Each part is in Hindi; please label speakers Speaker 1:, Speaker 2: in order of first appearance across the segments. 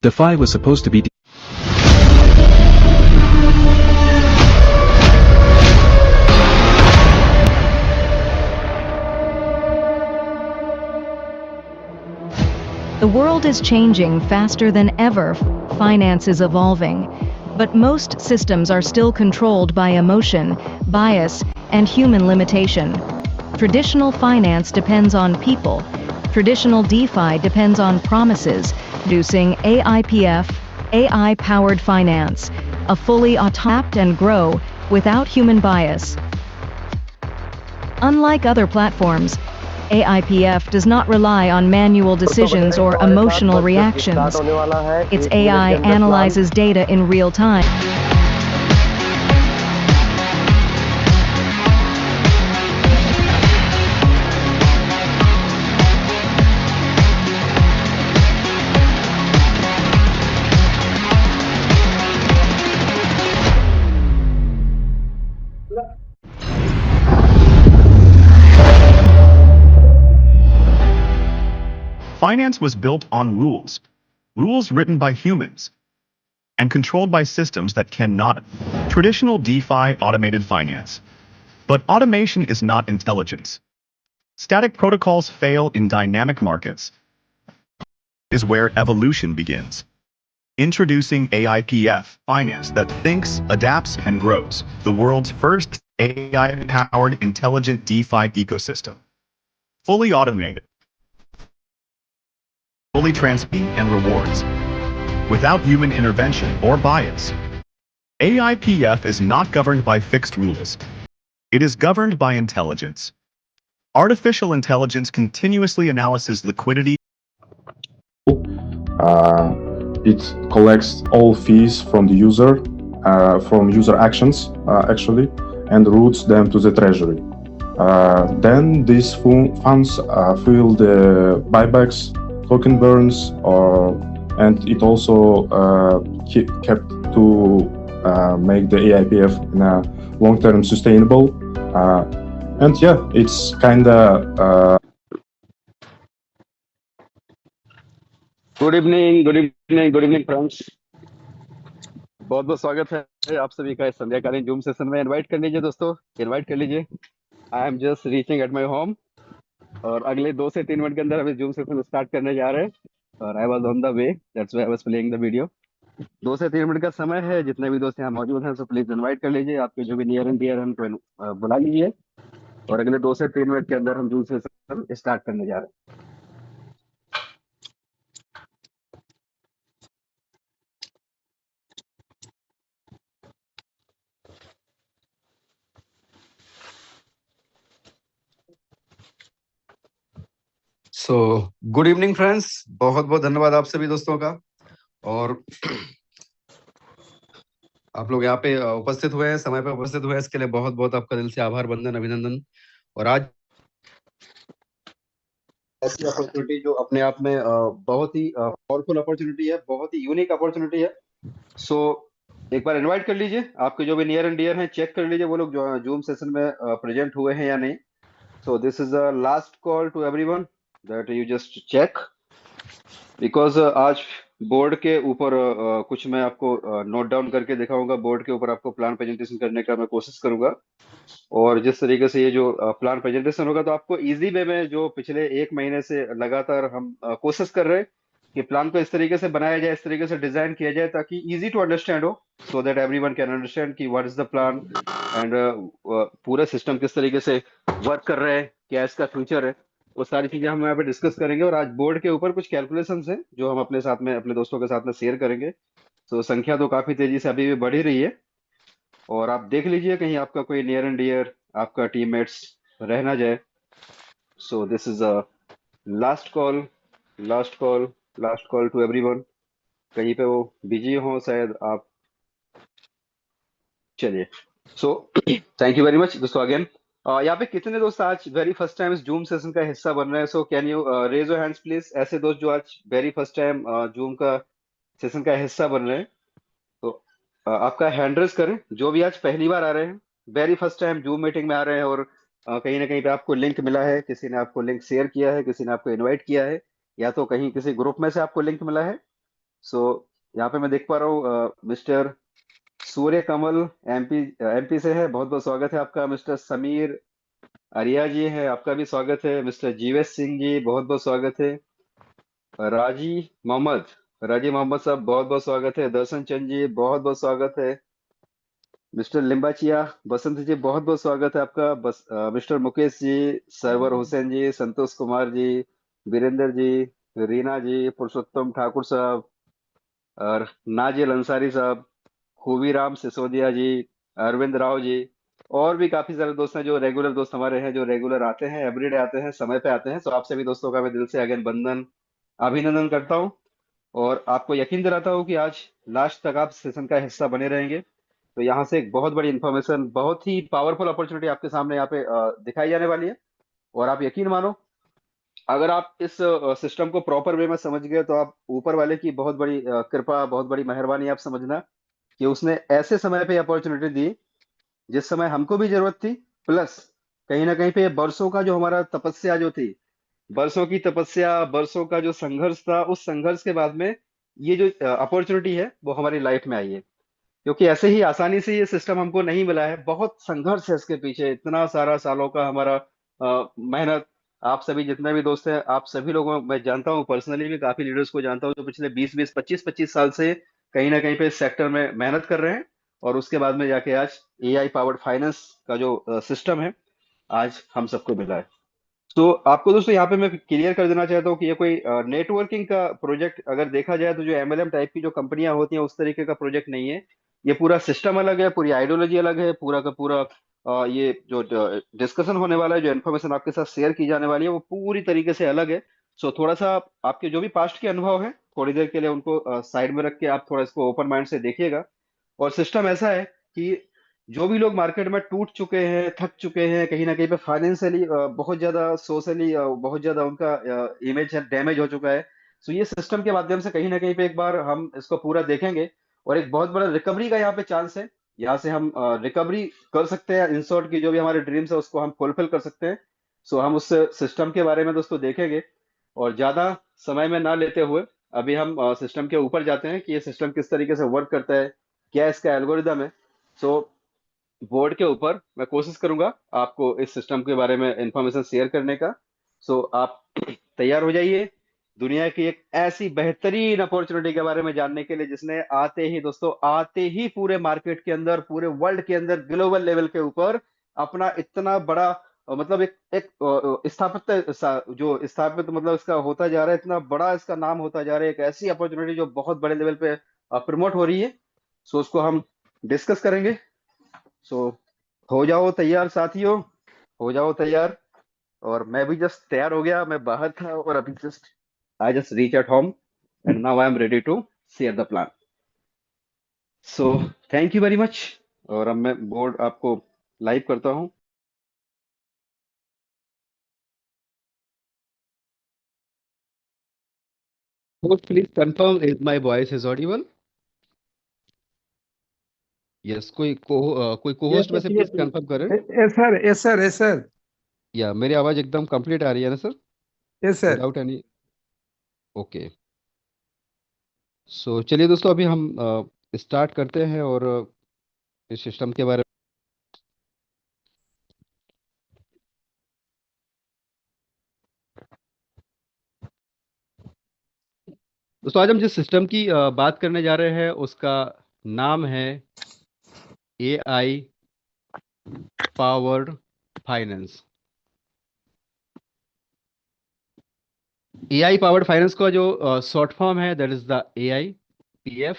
Speaker 1: DeFi was supposed to be
Speaker 2: The world is changing faster than ever. Finance is evolving. But most systems are still controlled by emotion, bias, and human limitation. Traditional finance depends on people. Traditional DeFi depends on promises, producing AIPF, AI-powered finance, a fully automated and grow without human bias. Unlike other platforms, AIPF does not rely on manual decisions or emotional reactions. Its AI analyzes data in real time.
Speaker 3: Finance was built on rules, rules written by humans, and controlled by systems that cannot. Traditional DeFi automated finance. But automation is not intelligence. Static protocols fail in dynamic markets. Is where evolution begins. Introducing AIPF, finance that thinks, adapts, and grows. The world's first AI-powered intelligent DeFi ecosystem. Fully automated. Fully transparent and rewards, without human intervention or bias. AIPF is not governed by fixed rules. It is governed by intelligence. Artificial intelligence continuously analyzes liquidity.
Speaker 4: It collects all fees from the user, from user actions, actually, and routes them to the treasury. Then these funds fuel the buybacks, token burns, and it also kept to make the AIPF in a long-term sustainable. And yeah, it's kinda.
Speaker 5: Good evening friends. बहुत बहुत स्वागत है आप सभी का इस संध्याकालीन जूम सेशन में। इनवाइट कर लीजिए दोस्तों, इनवाइट कर लीजिए। I am just reaching at my home और अगले 2 से 3 मिनट के अंदर हम इस जूम सेशन स्टार्ट करने जा रहे हैं और I was on the way, that's why I was playing the video. 2 से 3 मिनट का समय है। जितने भी दोस्त यहाँ मौजूद हैं सो प्लीज इनवाइट कर लीजिए। आपके जो भी नियर एंड डियर हैं उनको बुला लीजिए और अगले 2 से 3 मिनट के अंदर हम जूम सेशन स्टार्ट करने जा रहे हैं।
Speaker 6: सो गुड इवनिंग फ्रेंड्स, बहुत बहुत धन्यवाद आप सभी दोस्तों का। और आप लोग यहाँ पे उपस्थित हुए हैं, समय पे उपस्थित हुए हैं, इसके लिए बहुत बहुत आपका दिल से आभार, वंदन, अभिनंदन। और आज ऐसी अपॉर्चुनिटी जो अपने आप में बहुत ही पावरफुल अपॉर्चुनिटी है, बहुत ही यूनिक अपॉर्चुनिटी है। सो एक बार इनवाइट कर लीजिए। आपके जो भी नियर एंड डियर हैं चेक कर लीजिए वो लोग जो जूम सेशन में प्रेजेंट हुए हैं या नहीं। So this is the last call to everyone that you just check, because आज बोर्ड के ऊपर कुछ मैं आपको नोट डाउन करके दिखाऊंगा। बोर्ड के ऊपर आपको प्लान प्रेजेंटेशन करने का मैं कोशिश करूंगा और जिस तरीके से ये जो प्लान प्रेजेंटेशन होगा तो आपको इजी वे में, जो पिछले 1 महीने से लगातार हम कोशिश कर रहे हैं कि प्लान को इस तरीके से बनाया जाए, इस तरीके से डिजाइन किया जाए ताकि इजी टू अंडरस्टैंड हो, so that everyone can understand कि what is the plan and पूरा सिस्टम किस तरीके से वर्क कर रहा है, क्या इसका फ्यूचर है, वो सारी चीजें हम यहाँ पे डिस्कस करेंगे। और आज बोर्ड के ऊपर कुछ कैलकुलेशंस हैं जो हम अपने साथ में, अपने दोस्तों के साथ में शेयर करेंगे। तो संख्या तो काफी तेजी से अभी भी बढ़ ही रही है और आप देख लीजिए कहीं आपका कोई नियर एंड डियर, आपका टीममेट्स रह ना जाए। So this is a last call, last call, last call to everyone. कहीं पे वो बिजी हो शायद आप। चलिए, so thank you very much दोस्तों अगेन। यहाँ पे कितने दोस्त आज वेरी फर्स्ट टाइम इस जूम सेशन का हिस्सा बन रहे हैं? So can you raise your hands please, ऐसे दोस्त जो आज वेरी फर्स्ट टाइम जूम का सेशन का हिस्सा बन रहे हैं। तो आपका हैंड रेज करें जो भी आज पहली बार आ रहे हैं, very first time zoom meeting में आ रहे हैं और कहीं ना कहीं पे आपको लिंक मिला है, किसी ने आपको लिंक शेयर किया है, किसी ने आपको इनवाइट किया है, या तो कहीं किसी ग्रुप में से आपको लिंक मिला है। सो यहाँ पे मैं देख पा रहा हूँ मिस्टर सूर्य कमल एमपी एमपी से है, बहुत बहुत स्वागत है आपका। मिस्टर समीर आर्या जी है, आपका भी स्वागत है। मिस्टर जीवेश सिंह जी, बहुत बहुत स्वागत है। राजी मोहम्मद, राजी मोहम्मद साहब, बहुत बहुत स्वागत है। दर्शन चंद जी, बहुत बहुत स्वागत है। मिस्टर लिम्बाचिया बसंत जी, बहुत बहुत स्वागत है आपका। मिस्टर मुकेश जी, सरवर हुसैन जी, संतोष कुमार जी, वीरेंद्र जी, रीना जी, पुरुषोत्तम ठाकुर साहब, और नाजिल अंसारी साहब, खूबीराम सिसोदिया जी, अरविंद राव जी, और भी काफी सारे दोस्त हैं जो रेगुलर दोस्त हमारे हैं, जो रेगुलर आते हैं, एवरीडे आते हैं, समय पे आते हैं। तो आप सभी दोस्तों का मैं दिल से अगेन वंदन अभिनंदन करता हूँ, और आपको यकीन दिलाता हूँ कि आज लास्ट तक आप सेशन का हिस्सा बने रहेंगे। तो यहाँ से एक बहुत बड़ी इंफॉर्मेशन, बहुत ही पावरफुल अपॉर्चुनिटी आपके सामने यहाँ पे दिखाई जाने वाली है। और आप यकीन मानो, अगर आप इस सिस्टम को प्रॉपर वे में समझ गए तो आप ऊपर वाले की बहुत बड़ी कृपा, बहुत बड़ी मेहरबानी आप समझना, कि उसने ऐसे समय पे अपॉर्चुनिटी दी जिस समय हमको भी जरूरत थी। प्लस कहीं ना कहीं पे बरसों का जो हमारा तपस्या जो थी, बरसों की तपस्या, बरसों का जो संघर्ष था, उस संघर्ष के बाद में ये जो अपॉर्चुनिटी है वो हमारी लाइफ में आई है। क्योंकि ऐसे ही आसानी से ये सिस्टम हमको नहीं मिला है, बहुत संघर्ष है इसके पीछे, इतना सारा सालों का हमारा मेहनत। आप सभी जितने भी दोस्त हैं, आप सभी लोगों, मैं जानता हूँ पर्सनली भी काफी लीडर्स को जानता हूँ जो पिछले 20-20, 25-25 साल से कहीं ना कहीं पे इस सेक्टर में मेहनत कर रहे हैं, और उसके बाद में जाके आज एआई पावर्ड फाइनेंस का जो सिस्टम है आज हम सबको मिला है। तो आपको दोस्तों यहाँ पे मैं क्लियर कर देना चाहता हूँ कि ये कोई नेटवर्किंग का प्रोजेक्ट अगर देखा जाए तो जो एमएलएम टाइप की जो कंपनियां होती हैं उस तरीके का प्रोजेक्ट नहीं है। ये पूरा सिस्टम अलग है, पूरी आइडियोलॉजी अलग है, पूरा का पूरा ये जो डिस्कशन होने वाला है, जो इन्फॉर्मेशन आपके साथ शेयर की जाने वाली है, वो पूरी तरीके से अलग है। सो थोड़ा सा आपके जो भी पास्ट के अनुभव है, थोड़ी देर के लिए उनको साइड में रख के आप थोड़ा इसको ओपन माइंड से देखिएगा। और सिस्टम ऐसा है कि जो भी लोग मार्केट में टूट चुके हैं, थक चुके हैं, कहीं ना कहीं पे फाइनेंशियली बहुत ज्यादा, सोशली बहुत ज्यादा उनका इमेज डैमेज हो चुका है, तो ये सिस्टम के माध्यम से कहीं ना कहीं पे एक बार हम इसको पूरा देखेंगे, और एक बहुत बड़ा रिकवरी का यहाँ पे चांस है। यहाँ से हम रिकवरी कर सकते हैं, इन शॉर्ट की जो भी हमारे ड्रीम्स है उसको हम फुलफिल कर सकते हैं। सो हम उस सिस्टम के बारे में दोस्तों देखेंगे, और ज्यादा समय में ना लेते हुए अभी हम सिस्टम के ऊपर जाते हैं कि ये सिस्टम किस तरीके से वर्क करता है, क्या इसका एल्गोरिदम है। सो बोर्ड के ऊपर मैं कोशिश करूंगा आपको इस सिस्टम के बारे में इंफॉर्मेशन शेयर करने का। सो आप तैयार हो जाइए दुनिया की एक ऐसी बेहतरीन अपॉर्चुनिटी के बारे में जानने के लिए, जिसने आते ही दोस्तों, आते ही पूरे मार्केट के अंदर, पूरे वर्ल्ड के अंदर, ग्लोबल लेवल के ऊपर अपना इतना बड़ा मतलब एक स्थापित जो स्थापित मतलब इसका होता जा रहा है, इतना बड़ा इसका नाम होता जा रहा है, एक ऐसी अपॉर्चुनिटी जो बहुत बड़े लेवल पे प्रमोट हो रही है। सो उसको हम डिस्कस करेंगे। सो हो जाओ तैयार साथियों, हो जाओ तैयार। और मैं भी जस्ट तैयार हो गया, मैं बाहर था और अभी just I just reach at home, and now I am ready to share the plan. So thank you very much. और अब मैं बोर्ड आपको लाइव करता हूँ।
Speaker 5: Host, please confirm if my voice is audible. Yes, कोई
Speaker 1: यस
Speaker 5: co-host में
Speaker 1: सर,
Speaker 5: से
Speaker 1: क्लियर
Speaker 5: प्लीज कंफर्म करें।
Speaker 1: Clear. Yes sir, yes sir, yes sir,
Speaker 5: या मेरी आवाज एकदम कंप्लीट आ रही है ना sir,
Speaker 1: yes sir.
Speaker 5: Without any? Okay. So चलिए दोस्तों, अभी हम स्टार्ट करते हैं, और इस सिस्टम के बारे दोस्तों, आज हम जिस सिस्टम की बात करने जा रहे हैं उसका नाम है AI powered finance. AI powered finance का जो शॉर्ट फॉर्म है, that is the AI PF.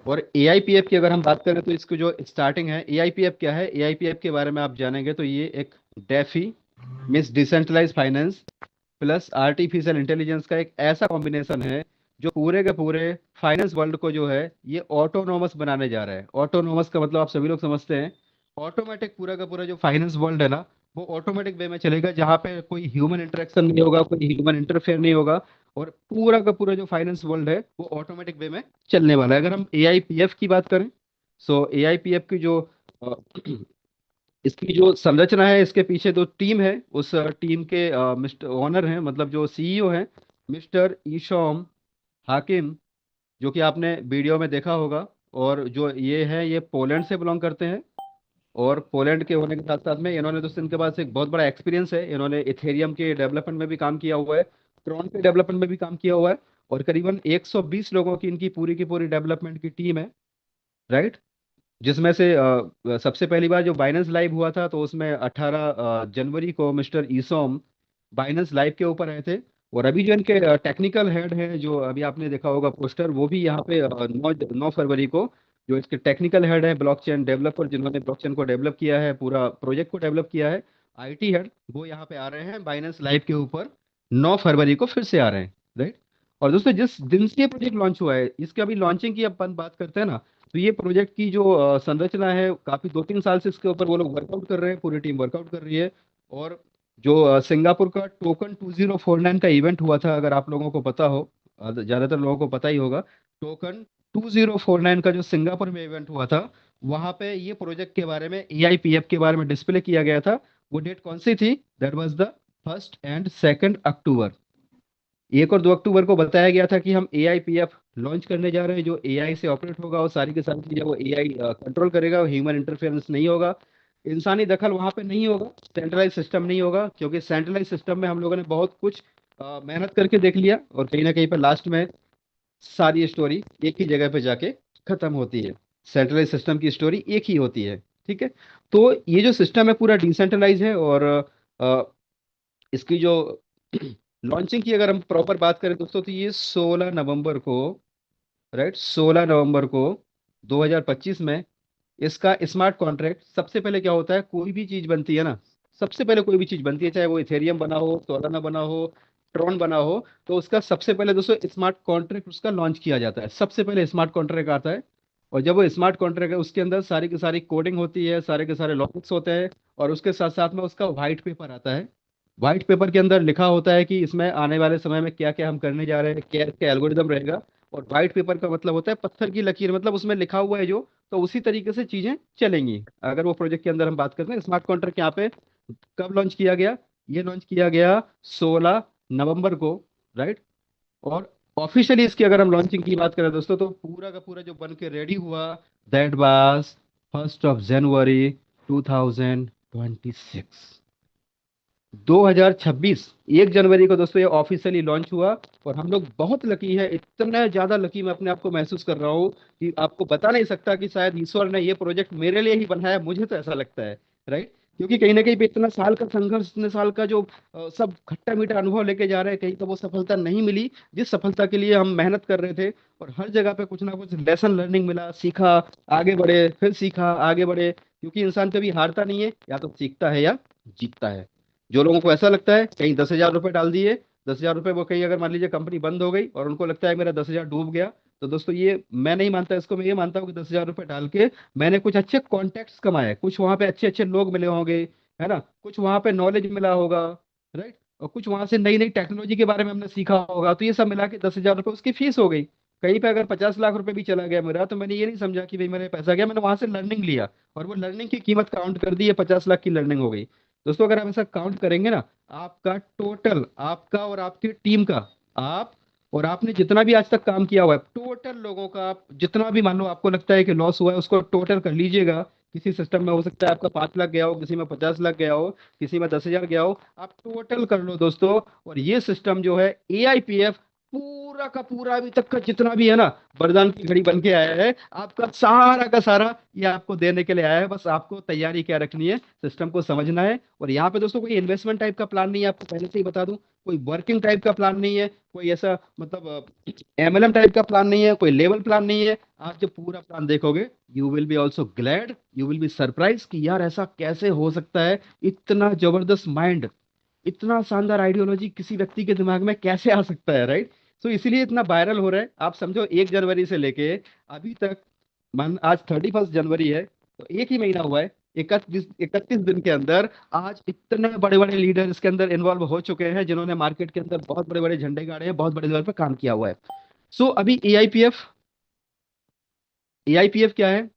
Speaker 5: और एआईपीएफ की अगर हम बात करें तो इसको जो स्टार्टिंग है, एआईपीएफ क्या है, एआईपीएफ के बारे में आप जानेंगे तो ये एक DeFi means decentralize finance plus artificial intelligence का एक ऐसा कॉम्बिनेशन है जो पूरे के पूरे फाइनेंस वर्ल्ड को जो है ये ऑटोनोमस बनाने जा रहा है। ऑटोनोमस का मतलब आप सभी लोग समझते हैं, ऑटोमेटिक पूरा का पूरा जो फाइनेंस वर्ल्ड है ना, वो ऑटोमेटिक वे में चलेगा, जहाँ पे कोई ह्यूमन इंटरेक्शन नहीं होगा, कोई ह्यूमन इंटरफेयर नहीं होगा, और पूरा का पूरा जो फाइनेंस वर्ल्ड है वो ऑटोमेटिक वे में चलने वाला है। अगर हम एआईपीएफ की बात करें, सो एआईपीएफ की जो अ, इसकी जो संरचना है, इसके पीछे जो टीम है, उस टीम के मिस्टर ओनर हैं, मतलब जो सीईओ हैं, मिस्टर ईशॉम हाकिम जो कि आपने वीडियो में देखा होगा। और जो ये है ये पोलैंड से बिलोंग करते हैं। और पोलैंड के होने के साथ साथ में इन्होंने दोस्तों इनके पास एक बहुत बड़ा एक्सपीरियंस है। इन्होंने इथेरियम के डेवलपमेंट में भी काम किया हुआ है, ट्रॉन के डेवलपमेंट में भी काम किया हुआ है। और करीबन 120 लोगों की पूरी डेवलपमेंट की टीम है, राइट। जिसमें से सबसे पहली बार जो बाइनेंस लाइव हुआ था तो उसमें 18 जनवरी को मिस्टर ईसोम बाइनेंस लाइव के ऊपर आए थे। और अभी जो इनके टेक्निकल हेड हैं, जो अभी आपने देखा होगा पोस्टर, वो भी यहाँ पे 9 फरवरी को जो इसके टेक्निकल हेड है, ब्लॉकचेन डेवलपर जिन्होंने ब्लॉकचेन को डेवलप किया है, पूरा प्रोजेक्ट को डेवलप किया है, आईटी हेड, वो यहाँ पे आ रहे हैं बाइनेंस लाइव के ऊपर। 9 फरवरी को फिर से आ रहे हैं, राइट। और दोस्तों जिस दिन से ये प्रोजेक्ट लॉन्च हुआ है, इसके अभी लॉन्चिंग की अपन बात करते हैं ना, तो ये प्रोजेक्ट की जो संरचना है, काफी 2-3 साल से इसके ऊपर वो लोग वर्कआउट कर रहे हैं, पूरी टीम वर्कआउट कर रही है। और जो सिंगापुर का टोकन 2049 का इवेंट हुआ था, अगर आप लोगों को पता हो, ज्यादातर लोगों को पता ही होगा, टोकन 2049 का जो सिंगापुर में इवेंट हुआ था, वहां पे ये प्रोजेक्ट के बारे में, एआईपीएफ के बारे में डिस्प्ले किया गया था। वो डेट कौन सी थी? दैट वाज द 1 एंड 2 अक्टूबर। 1 और 2 अक्टूबर को बताया गया था कि हम एआईपीएफ लॉन्च करने जा रहे हैं, जो एआई से ऑपरेट होगा और सारी की सारी चीजें वो एआई कंट्रोल करेगा, ह्यूमन इंटरफेरेंस नहीं होगा, इंसानी दखल वहां पे नहीं होगा, सेंट्रलाइज सिस्टम नहीं होगा। क्योंकि सेंट्रलाइज सिस्टम में हम लोगों ने बहुत कुछ मेहनत करके देख लिया, और कहीं ना कहीं पर लास्ट में सारी स्टोरी एक ही जगह पे जाके खत्म होती है। सेंट्रलाइज सिस्टम की स्टोरी एक ही होती है, ठीक है। तो ये जो सिस्टम है पूरा डिसेंट्रलाइज है। और अ, इसकी जो लॉन्चिंग की अगर हम प्रॉपर बात करें दोस्तों, तो ये 16 नवंबर को, राइट, 16 नवंबर को 2025 में इसका स्मार्ट कॉन्ट्रैक्ट। सबसे पहले क्या होता है, कोई भी चीज बनती है ना, सबसे पहले कोई भी चीज बनती है, चाहे वो इथेरियम बना हो, सोलाना बना हो, ट्रॉन बना हो, तो उसका सबसे पहले दोस्तों स्मार्ट कॉन्ट्रैक्ट उसका लॉन्च किया जाता है। सबसे पहले स्मार्ट कॉन्ट्रैक्ट आता है। और जब वो स्मार्ट कॉन्ट्रैक्ट है, उसके अंदर सारी की सारी कोडिंग होती है, सारे के सारे लॉजिक्स होते हैं। और उसके साथ साथ में उसका व्हाइट पेपर आता है। व्हाइट पेपर के अंदर लिखा होता है कि इसमें आने वाले समय में क्या क्या हम करने जा रहे हैं, क्या क्या एल्गोरिदम रहेगा। और व्हाइट पेपर का मतलब होता है पत्थर की लकीर, मतलब उसमें लिखा हुआ है जो, तो उसी तरीके से चीजें चलेंगी। अगर वो प्रोजेक्ट के अंदर हम बात करते हैं, स्मार्ट कॉन्ट्रैक्ट यहाँ पे कब लॉन्च किया गया? ये लॉन्च किया गया 16 नवंबर को, राइट। और ऑफिशियली इसकी अगर हम लॉन्चिंग की बात करें दोस्तों, तो पूरा का पूरा जो बन के रेडी हुआ, दैट वाज 1 जनवरी 2026। 2026 1 जनवरी को दोस्तों ये ऑफिशियली लॉन्च हुआ। और हम लोग बहुत लकी है, इतना ज्यादा लकी मैं अपने आप को महसूस कर रहा हूँ कि आपको बता नहीं सकता कि शायद ईश्वर ने ये प्रोजेक्ट मेरे लिए ही बनाया, मुझे तो ऐसा लगता है, राइट। क्योंकि कहीं ना कहीं पे इतना साल का संघर्ष, इतने साल का जो सब खट्टा मीठा अनुभव लेके जा रहे हैं, कहीं तो वो सफलता नहीं मिली जिस सफलता के लिए हम मेहनत कर रहे थे। और हर जगह पे कुछ ना कुछ लेसन लर्निंग मिला, सीखा, आगे बढ़े, फिर सीखा, आगे बढ़े। क्योंकि इंसान कभी हारता नहीं है, या तो सीखता है या जीतता है। जो लोगों को ऐसा लगता है कहीं 10,000 रुपये डाल दिए, 10,000 रुपये वो कहीं अगर मान लीजिए कंपनी बंद हो गई और उनको लगता है मेरा 10,000 डूब गया, तो दोस्तों ये मैं नहीं मानता इसको। मैं ये मानता हूँ कि 10,000 रुपये डाल के मैंने कुछ अच्छे कॉन्टेक्ट्स कमाए, कुछ वहां पे अच्छे अच्छे लोग मिले होंगे, है ना, कुछ वहां पे नॉलेज मिला होगा, राइट। और कुछ वहां से नई नई टेक्नोलॉजी के बारे में हमने सीखा होगा, तो ये सब मिला के 10,000 रुपये उसकी फीस हो गई। कहीं पे अगर 50 लाख रुपए भी चला गया मेरा, तो मैंने ये नहीं समझा कि भाई मेरा पैसा गया, मैंने वहां से लर्निंग लिया और वो लर्निंग की कीमत काउंट कर दी है, 50 लाख की लर्निंग हो गई। दोस्तों अगर आप ऐसा काउंट करेंगे ना, आपका टोटल, आपका और आपकी टीम का, आप और आपने जितना भी आज तक काम किया हुआ है, टोटल लोगों का आप जितना भी, मान लो आपको लगता है कि लॉस हुआ है, उसको टोटल कर लीजिएगा। किसी सिस्टम में हो सकता है आपका 5 लाख गया हो, किसी में 50 लाख गया हो, किसी में 10,000 गया हो, आप टोटल कर लो दोस्तों। और ये सिस्टम जो है एआईपीएफ, पूरा का पूरा अभी तक का जितना भी है ना, वरदान की घड़ी बन के आया है, आपका सारा का सारा ये आपको देने के लिए आया है। बस आपको तैयारी क्या रखनी है, सिस्टम को समझना है। और यहाँ पे दोस्तों कोई इन्वेस्टमेंट टाइप का प्लान नहीं है, आपको पहले से ही बता दूं। कोई वर्किंग टाइप का प्लान नहीं है, कोई ऐसा मतलब एमएलएम टाइप का प्लान नहीं है, कोई लेवल प्लान नहीं है। आप जब पूरा प्लान देखोगे, you will be also glad, you will be surprise कि यार ऐसा कैसे हो सकता है। इतना जबरदस्त माइंड, इतना शानदार आइडियोलॉजी किसी व्यक्ति के दिमाग में कैसे आ सकता है, राइट। सो इसीलिए इतना वायरल हो रहा है। आप समझो 1 जनवरी से लेके अभी तक, मान आज 31 जनवरी है, तो एक ही महीना हुआ है, 31 दिन के अंदर आज इतने बड़े बड़े लीडर इसके अंदर इन्वॉल्व हो चुके हैं, जिन्होंने मार्केट के अंदर बहुत बड़े बड़े झंडे गाड़े हैं, बहुत बड़े लेवल पर काम किया हुआ है। सो अभी एआईपीएफ, एआईपीएफ क्या है?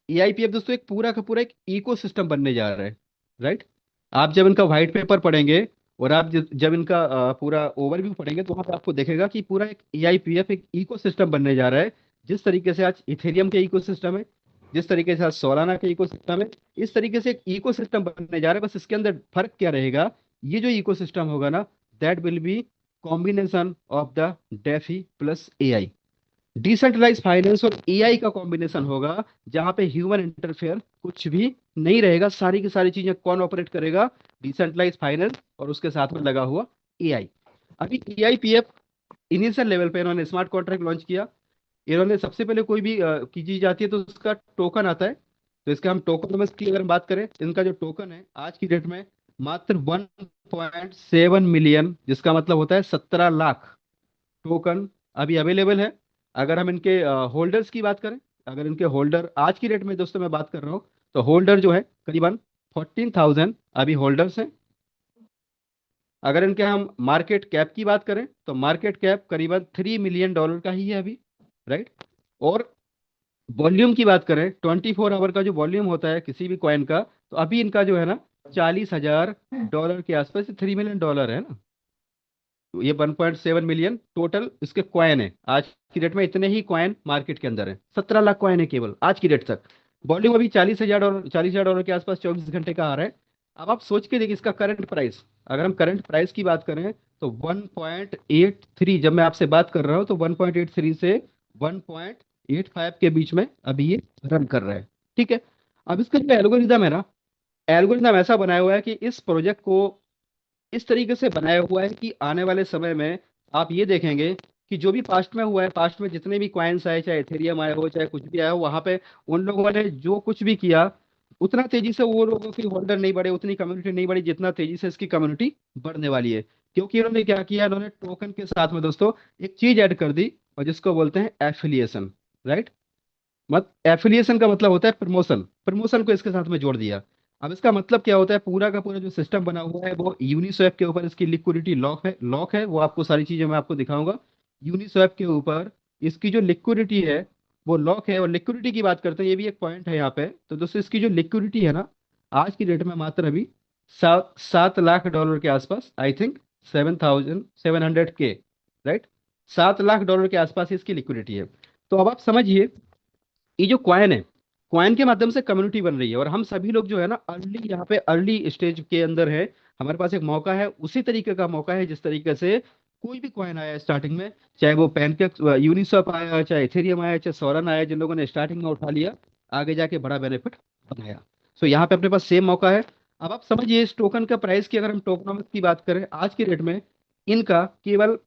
Speaker 5: एआईपीएफ दोस्तों एक पूरा का पूरा एक इकोसिस्टम बनने जा रहा है, राइट। आप जब इनका व्हाइट पेपर पढ़ेंगे, और आप जब इनका पूरा ओवरव्यू पढ़ेंगे तो वहाँ पे आपको देखेगा कि पूरा एक EIPF एक इकोसिस्टम बनने जा रहा है। जिस तरीके से आज इथेरियम के इकोसिस्टम है, जिस तरीके से आज सोलाना के इकोसिस्टम है, इस तरीके से एक इकोसिस्टम बनने जा रहा है। बस इसके अंदर फर्क क्या रहेगा, ये जो इकोसिस्टम होगा ना, that will be combination of the DeFi plus AI। Decentralize finance और AI का कॉम्बिनेशन होगा, जहां पे ह्यूमन इंटरफेयर कुछ भी नहीं रहेगा। सारी की सारी चीजें कौन ऑपरेट करेगा? डिसेंट्रलाइज फाइनेंस और उसके साथ में लगा हुआ AI। अभी EIPF इनिशियल लेवल पे इन्होंने स्मार्ट कॉन्ट्रैक्ट लॉन्च किया। इन्होंने सबसे पहले कोई भी की जाती है तो उसका टोकन आता है। तो इसका हम टोकन की अगर हम बात करें, इनका जो टोकन है आज की डेट में मात्र 1.7 मिलियन, जिसका मतलब होता है 17 लाख टोकन अभी अवेलेबल है। अगर हम इनके होल्डर्स की बात करें, अगर इनके होल्डर आज की डेट में दोस्तों मैं बात कर रहा हूँ, तो होल्डर जो है करीबन 14,000 अभी होल्डर्स हैं। अगर इनके हम मार्केट कैप की बात करें तो मार्केट कैप करीबन $3 मिलियन का ही है अभी, राइट। और वॉल्यूम की बात करें, 24 आवर का जो वॉल्यूम होता है किसी भी कॉइन का, तो अभी इनका जो है ना $40,000 के आसपास, $3 मिलियन है ना। तो ये 1.7 मिलियन टोटल इसके कॉइन है आज की डेट में। इतने ही कॉइन मार्केट के अंदर है, 17 लाख कॉइन है केवल आज की डेट तक। वॉल्यूम अभी $40,000 के आसपास 24 घंटे का आ रहा है। अब आप सोच के देखिए इसका करंट प्राइस, अगर हम करंट प्राइस की बात करें तो 1.83, जब मैं आपसे बात कर रहा हूँ तो 1.83 से 1.85 के बीच में अभी ये रन कर रहा है, ठीक है। अब इसका जो एल्गोरिदम है ना, एल्गोरिदम ऐसा बनाया हुआ है कि इस प्रोजेक्ट को इस तरीके से बनाया हुआ है कि आने वाले समय में आप ये देखेंगे कि जो भी पास्ट में हुआ है, पास्ट में जितने भी कॉइन्स आए, चाहे एथेरियम आया हो चाहे कुछ भी आया हो, वहां पे उन लोगों ने जो कुछ भी किया, उतना तेजी से वो लोगों की होल्डर नहीं बढ़े, उतनी कम्युनिटी नहीं बढ़ी जितना तेजी से इसकी कम्युनिटी बढ़ने वाली है। क्योंकि इन्होंने क्या किया, इन्होंने टोकन के साथ में दोस्तों एक चीज ऐड कर दी, और जिसको बोलते हैं एफिलिएशन, राइट। मत एफिलिएशन का मतलब होता है प्रमोशन, प्रमोशन को इसके साथ में जोड़ दिया। अब इसका मतलब क्या होता है, पूरा का पूरा जो सिस्टम बना हुआ है वो यूनिस्वैप के ऊपर इसकी लिक्विडिटी लॉक है। वो आपको सारी चीजें मैं आपको दिखाऊंगा। यूनिस्वैप के ऊपर इसकी जो लिक्विडिटी है वो लॉक है। और लिक्विडिटी की बात करते हैं, ये भी एक पॉइंट है यहाँ पे। तो दोस्तों इसकी जो लिक्विडिटी है ना, आज की डेट में मात्र अभी 7 लाख डॉलर के आसपास, आई थिंक 7,700 के, राइट। $7 लाख के आसपास इसकी लिक्विडिटी है। तो अब आप समझिए, ये जो कॉइन है, कॉइन के माध्यम से कम्युनिटी बन रही है, और हम सभी लोग जो है ना अर्ली, यहाँ पे अर्ली स्टेज के अंदर है। हमारे पास एक मौका है, उसी तरीके का मौका है जिस तरीके से कोई भी कॉइन आया स्टार्टिंग में, चाहे वो पैनकेक यूनिस्वैप आया, चाहे इथेरियम आया, चाहे सोलाना आया, जिन लोगों ने स्टार्टिंग में उठा लिया, आगे जाके बड़ा बेनिफिट बनाया। सो यहाँ पे अपने पास सेम मौका है। अब आप समझिए इस टोकन का प्राइस की, अगर हम टोकनोमिक्स की बात करें आज की डेट में, इनका केवल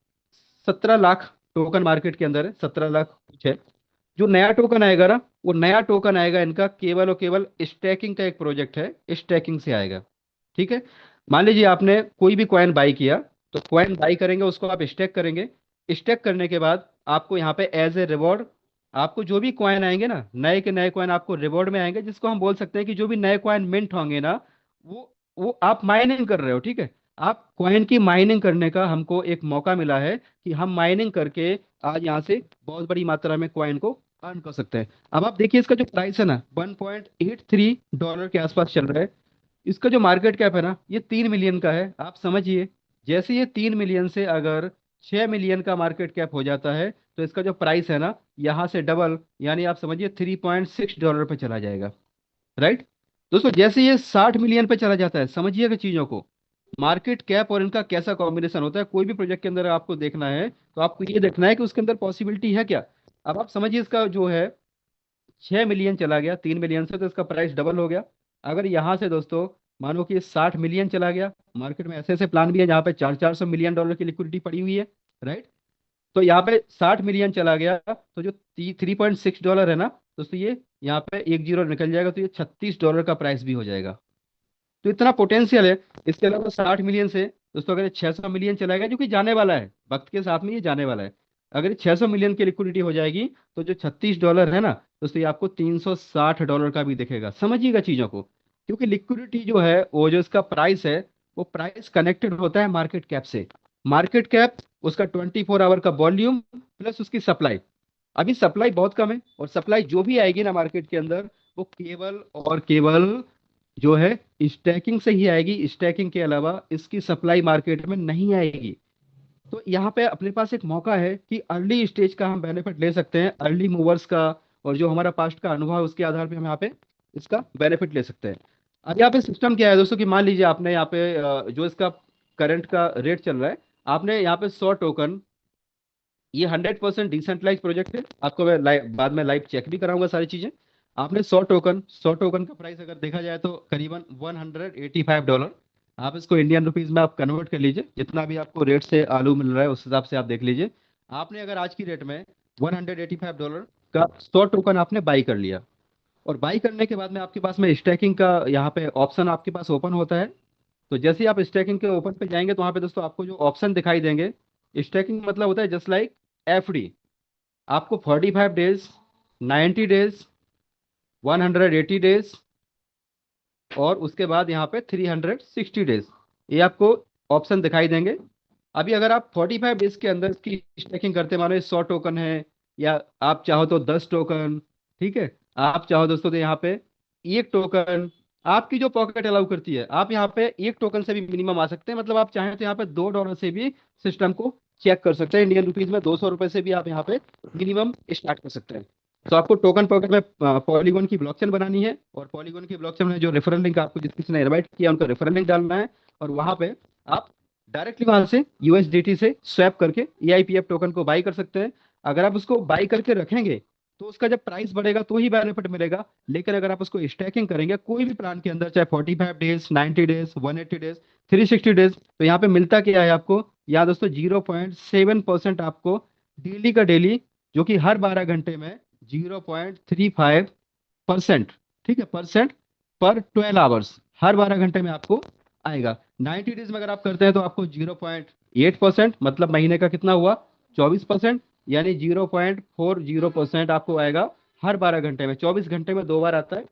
Speaker 5: 17 लाख टोकन मार्केट के अंदर है, 17 लाख कुछ है। जो नया टोकन आएगा ना, वो नया टोकन आएगा इनका केवल और केवल स्टैकिंग का एक प्रोजेक्ट है, स्टैकिंग से आएगा, ठीक है। मान लीजिए आपने कोई भी कॉइन बाई किया, तो कॉइन बाई करेंगे, उसको आप स्टैक करेंगे। स्टैक करने के बाद आपको यहाँ पे एज ए रिवॉर्ड, आपको जो भी कॉइन आएंगे ना, नए के नए कॉइन आपको रिवॉर्ड में आएंगे, जिसको हम बोल सकते हैं कि जो भी नए कॉइन मिंट होंगे ना, वो आप माइनिंग कर रहे हो, ठीक है। आप कॉइन की माइनिंग करने का हमको एक मौका मिला है कि हम माइनिंग करके आज यहाँ से बहुत बड़ी मात्रा में कॉइन को अर्न कर सकते हैं। अब आप देखिए इसका जो प्राइस है ना, $1.83 के आसपास चल रहा है। इसका जो मार्केट कैप है ना, ये 3 मिलियन का है। आप समझिए, जैसे ये 3 मिलियन से अगर 6 मिलियन का मार्केट कैप हो जाता है, तो इसका जो प्राइस है ना, यहाँ से डबल, यानी आप समझिए $3.6 पे चला जाएगा, राइट। दोस्तों जैसे ये 60 मिलियन पे चला जाता है, समझिएगा चीजों को, मार्केट कैप और इनका कैसा कॉम्बिनेशन होता है। कोई भी प्रोजेक्ट के अंदर आपको देखना है तो आपको ये देखना है कि उसके अंदर पॉसिबिलिटी है क्या। अब आप समझिए इसका जो है 6 मिलियन चला गया 3 मिलियन से, तो इसका प्राइस डबल हो गया। अगर यहाँ से दोस्तों मानो कि 60 मिलियन चला गया, मार्केट में ऐसे ऐसे प्लान भी है जहाँ पे 400 मिलियन डॉलर की लिक्विडिटी पड़ी हुई है, राइट। तो यहाँ पे 60 मिलियन चला गया, तो जो $3.6 है ना दोस्तों, ये यहाँ पे एक जीरो निकल जाएगा, तो ये $36 का प्राइस भी हो जाएगा। तो इतना पोटेंशियल है। इसके अलावा 60 मिलियन से दोस्तों अगर 600 मिलियन चलाएगा, जो कि जाने वाला है, वक्त के साथ में ये जाने वाला है। अगर 600 मिलियन की लिक्विडिटी हो जाएगी, तो जो $36 है ना दोस्तों, ये आपको $360 का भी दिखेगा। समझिएगा चीजों को, क्योंकि लिक्विडिटी जो है, वो जो इसका प्राइस है, वो प्राइस कनेक्टेड होता है मार्केट कैप से। मार्केट कैप, उसका 24 आवर का वॉल्यूम प्लस उसकी सप्लाई। अभी सप्लाई बहुत कम है, और सप्लाई जो भी आएगी ना मार्केट के अंदर, वो केवल और केवल
Speaker 6: जो है स्टैकिंग से ही आएगी, स्टैकिंग के अलावा इसकी सप्लाई मार्केट में नहीं आएगी। तो यहाँ पे अपने पास एक मौका है कि अर्ली स्टेज का हम बेनिफिट ले सकते हैं, अर्ली मूवर्स का, और जो हमारा पास्ट का अनुभव है उसके आधार पे हम यहाँ पे इसका बेनिफिट ले सकते हैं। अब यहाँ पे सिस्टम क्या है दोस्तों कि मान लीजिए आपने यहाँ पे जो इसका करंट का रेट चल रहा है, आपने यहाँ पे 100 टोकन, ये 100% डिसेंट्रलाइज प्रोजेक्ट है, आपको मैं बाद में लाइव चेक भी कराऊंगा सारी चीजें। आपने 100 टोकन का प्राइस अगर देखा जाए तो करीबन $185। आप इसको इंडियन रुपीज में आप कन्वर्ट कर लीजिए, जितना भी आपको रेट से आलू मिल रहा है उस हिसाब से आप देख लीजिए। आपने अगर आज की रेट में $185 का 100 टोकन आपने बाई कर लिया, और बाई करने के बाद में आपके पास में स्टैकिंग का यहाँ पे ऑप्शन आपके पास ओपन होता है। तो जैसे ही आप स्टैकिंग के ओपन पे जाएंगे तो वहाँ पे दोस्तों आपको जो ऑप्शन दिखाई देंगे, स्टैकिंग मतलब होता है जस्ट लाइक एफडी। आपको 45 डेज, 90 डेज, 180 डेज, और उसके बाद यहाँ पे 360 डेज, ये आपको ऑप्शन दिखाई देंगे। अभी अगर आप 45 डेज के अंदर इसकी स्टैकिंग करते, मानो ये 100 टोकन है, या आप चाहो तो 10 टोकन, ठीक है, आप चाहो दोस्तों तो यहाँ पे 1 टोकन, आपकी जो पॉकेट अलाउ करती है, आप यहाँ पे 1 टोकन से भी मिनिमम आ सकते हैं। मतलब आप चाहें तो यहाँ पे $2 से भी सिस्टम को चेक कर सकते हैं, इंडियन रुपीज में ₹200 से भी आप यहाँ पे मिनिमम स्टार्ट कर सकते हैं। तो आपको टोकन पॉकेट में पॉलीगॉन की ब्लॉकचेन बनानी है, और पॉलीगॉन की ब्लॉकचेन में जो रेफरल लिंक आपको जिस किसी ने इनवाइट किया उनका रेफरल लिंक डालना है, और वहां पे आप डायरेक्टली वहां से यूएसडीटी से स्वैप करके ईआईपीएफ टोकन को बाई कर सकते हैं। अगर आप उसको बाई करके रखेंगे तो उसका जब प्राइस बढ़ेगा तो ही बेनिफिट मिलेगा। लेकिन अगर आप उसको स्टैकिंग करेंगे कोई भी प्लान के अंदर, चाहे 45 डेज, 90 डेज, 180 डेज, 360 डेज, तो यहाँ पे मिलता क्या है आपको, यहाँ दोस्तों 0.7% आपको डेली का डेली, जो कि हर 12 घंटे में 0.35%, ठीक है, परसेंट पर 12 आवर्स, हर 12 घंटे में आपको आएगा। 90 डेज में अगर आप करते हैं तो आपको 0.8%, मतलब महीने का कितना हुआ, 24%, यानी 0.40% आपको आएगा हर 12 घंटे में, 24 घंटे में 2 बार आता है।